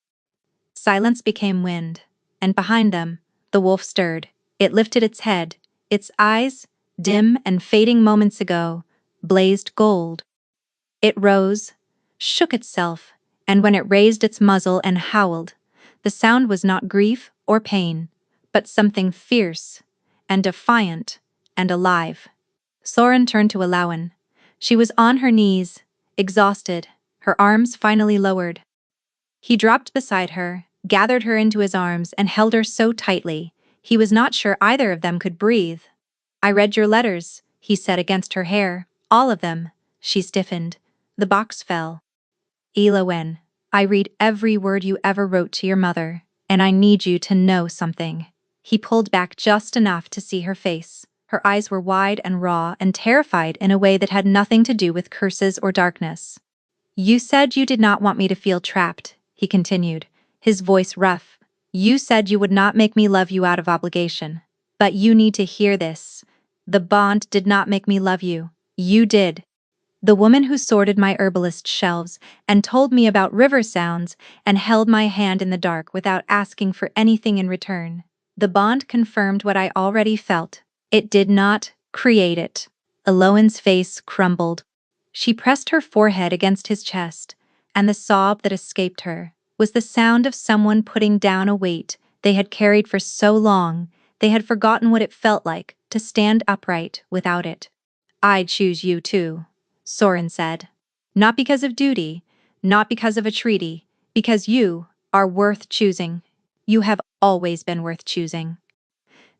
Silence became wind. And behind them, the wolf stirred. It lifted its head. Its eyes, dim and fading moments ago, blazed gold. It rose, shook itself, and when it raised its muzzle and howled, the sound was not grief or pain, but something fierce and defiant and alive. Soren turned to Alawan. She was on her knees, exhausted, her arms finally lowered. He dropped beside her, gathered her into his arms, and held her so tightly, he was not sure either of them could breathe. "I read your letters," he said against her hair. "All of them." She stiffened. The box fell. "Elowen, I read every word you ever wrote to your mother, and I need you to know something." He pulled back just enough to see her face. Her eyes were wide and raw and terrified in a way that had nothing to do with curses or darkness. "You said you did not want me to feel trapped," he continued, his voice rough. "You said you would not make me love you out of obligation. But you need to hear this. The bond did not make me love you. You did. The woman who sorted my herbalist shelves and told me about river sounds and held my hand in the dark without asking for anything in return. The bond confirmed what I already felt. It did not create it." Eloan's face crumbled. She pressed her forehead against his chest, and the sob that escaped her was the sound of someone putting down a weight they had carried for so long they had forgotten what it felt like to stand upright without it. "I'd choose you too," Soren said. "Not because of duty, not because of a treaty, because you are worth choosing. You have always been worth choosing."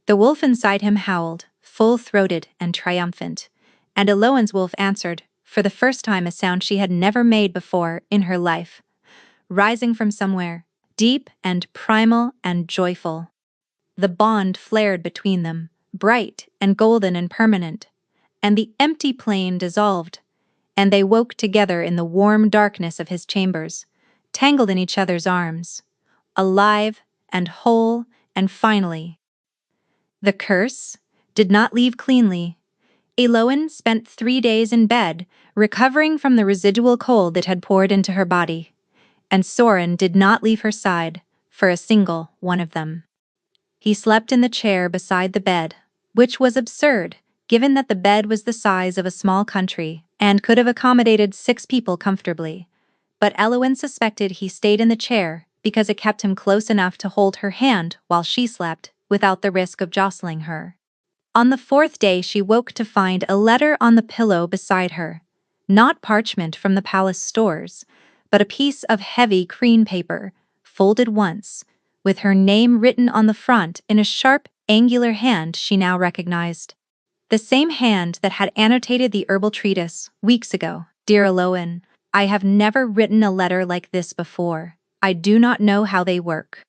The wolf inside him howled, full-throated and triumphant, and Eloan's wolf answered, for the first time a sound she had never made before in her life, rising from somewhere, deep and primal and joyful. The bond flared between them, bright and golden and permanent, and the empty plain dissolved, and they woke together in the warm darkness of his chambers, tangled in each other's arms, alive and whole and finally. The curse did not leave cleanly. Eloan spent 3 days in bed, recovering from the residual cold that had poured into her body, and Soren did not leave her side for a single one of them. He slept in the chair beside the bed, which was absurd, given that the bed was the size of a small country and could have accommodated 6 people comfortably. But Elowen suspected he stayed in the chair because it kept him close enough to hold her hand while she slept, without the risk of jostling her. On the 4th day she woke to find a letter on the pillow beside her. Not parchment from the palace stores, but a piece of heavy cream paper, folded once, with her name written on the front in a sharp, angular hand she now recognized. The same hand that had annotated the herbal treatise weeks ago. Dear Elowen, I have never written a letter like this before. I do not know how they work.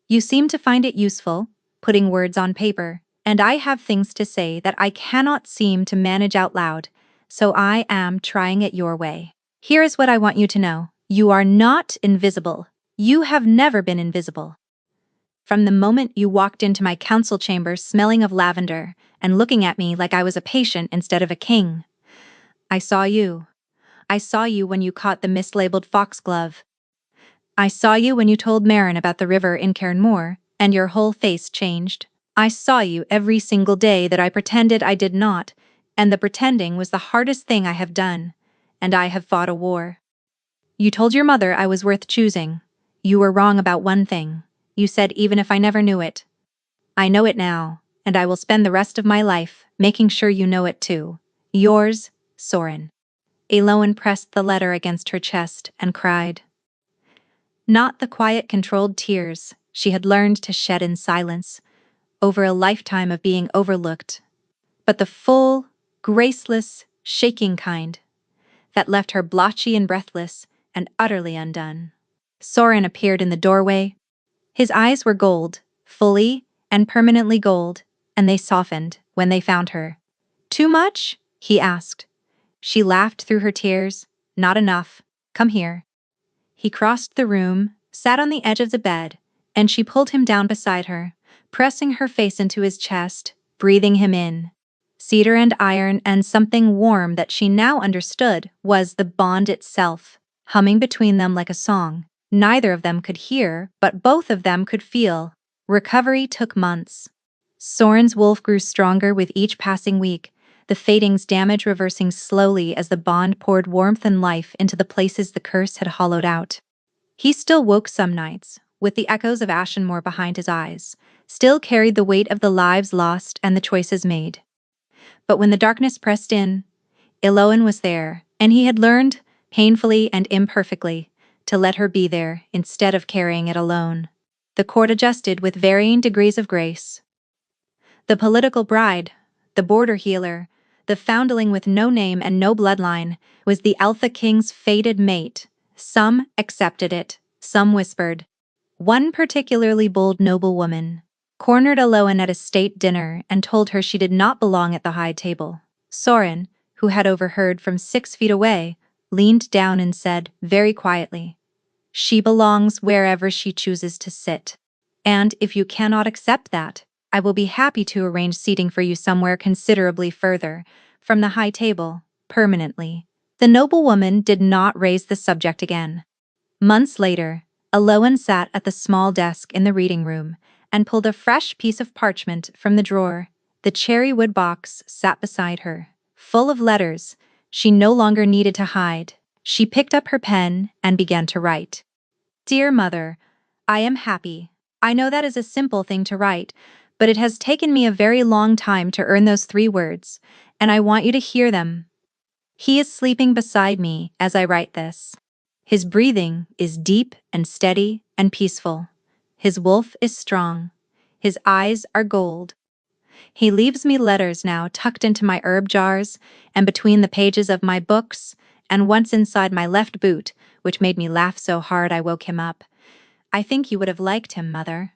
You seem to find it useful, putting words on paper, and I have things to say that I cannot seem to manage out loud, so I am trying it your way. Here is what I want you to know. You are not invisible. You have never been invisible. From the moment you walked into my council chamber smelling of lavender and looking at me like I was a patient instead of a king, I saw you. I saw you when you caught the mislabeled foxglove. I saw you when you told Marin about the river in Cairnmore, and your whole face changed. I saw you every single day that I pretended I did not, and the pretending was the hardest thing I have done, and I have fought a war. You told your mother I was worth choosing. You were wrong about one thing. You said even if I never knew it. I know it now, and I will spend the rest of my life making sure you know it too. Yours, Soren. Elowen pressed the letter against her chest and cried. Not the quiet, controlled tears she had learned to shed in silence over a lifetime of being overlooked, but the full, graceless, shaking kind that left her blotchy and breathless and utterly undone. Soren appeared in the doorway. His eyes were gold, fully and permanently gold, and they softened when they found her. Too much? He asked. She laughed through her tears. Not enough. Come here. He crossed the room, sat on the edge of the bed, and she pulled him down beside her, pressing her face into his chest, breathing him in. Cedar and iron and something warm that she now understood was the bond itself, humming between them like a song. Neither of them could hear, but both of them could feel. Recovery took months. Soren's wolf grew stronger with each passing week, the fading's damage reversing slowly as the bond poured warmth and life into the places the curse had hollowed out. He still woke some nights, with the echoes of Ashenmore behind his eyes, still carried the weight of the lives lost and the choices made. But when the darkness pressed in, Elowen was there, and he had learned, painfully and imperfectly, to let her be there instead of carrying it alone. The court adjusted with varying degrees of grace. The political bride, the border healer, the foundling with no name and no bloodline, was the Altha King's fated mate. Some accepted it, some whispered. One particularly bold noblewoman cornered Elowen at a state dinner and told her she did not belong at the high table. Soren, who had overheard from 6 feet away, leaned down and said, very quietly, "She belongs wherever she chooses to sit. And if you cannot accept that, I will be happy to arrange seating for you somewhere considerably further from the high table, permanently." The noblewoman did not raise the subject again. Months later, Elowen sat at the small desk in the reading room and pulled a fresh piece of parchment from the drawer. The cherry wood box sat beside her, full of letters she no longer needed to hide. She picked up her pen and began to write. Dear Mother, I am happy. I know that is a simple thing to write, but it has taken me a very long time to earn those 3 words, and I want you to hear them. He is sleeping beside me as I write this. His breathing is deep and steady and peaceful. His wolf is strong. His eyes are gold. He leaves me letters now tucked into my herb jars and between the pages of my books, and once inside my left boot, which made me laugh so hard I woke him up. I think you would have liked him, Mother.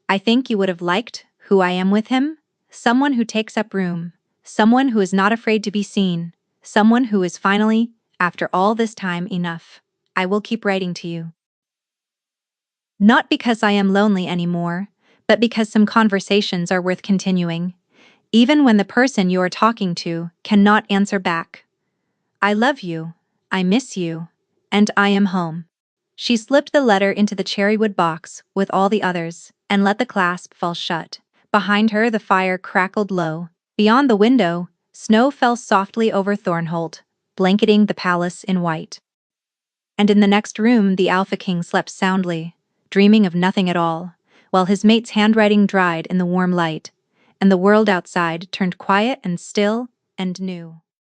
I think you would have liked who I am with him. Someone who takes up room. Someone who is not afraid to be seen. Someone who is finally, after all this time, enough. I will keep writing to you. Not because I am lonely anymore, but because some conversations are worth continuing, even when the person you are talking to cannot answer back. I love you, I miss you, and I am home. She slipped the letter into the cherrywood box with all the others and let the clasp fall shut. Behind her the fire crackled low. Beyond the window, Snow fell softly over Thornholt, blanketing the palace in white. And in the next room the Alpha King slept soundly, dreaming of nothing at all, while his mate's handwriting dried in the warm light, and the world outside turned quiet and still and new.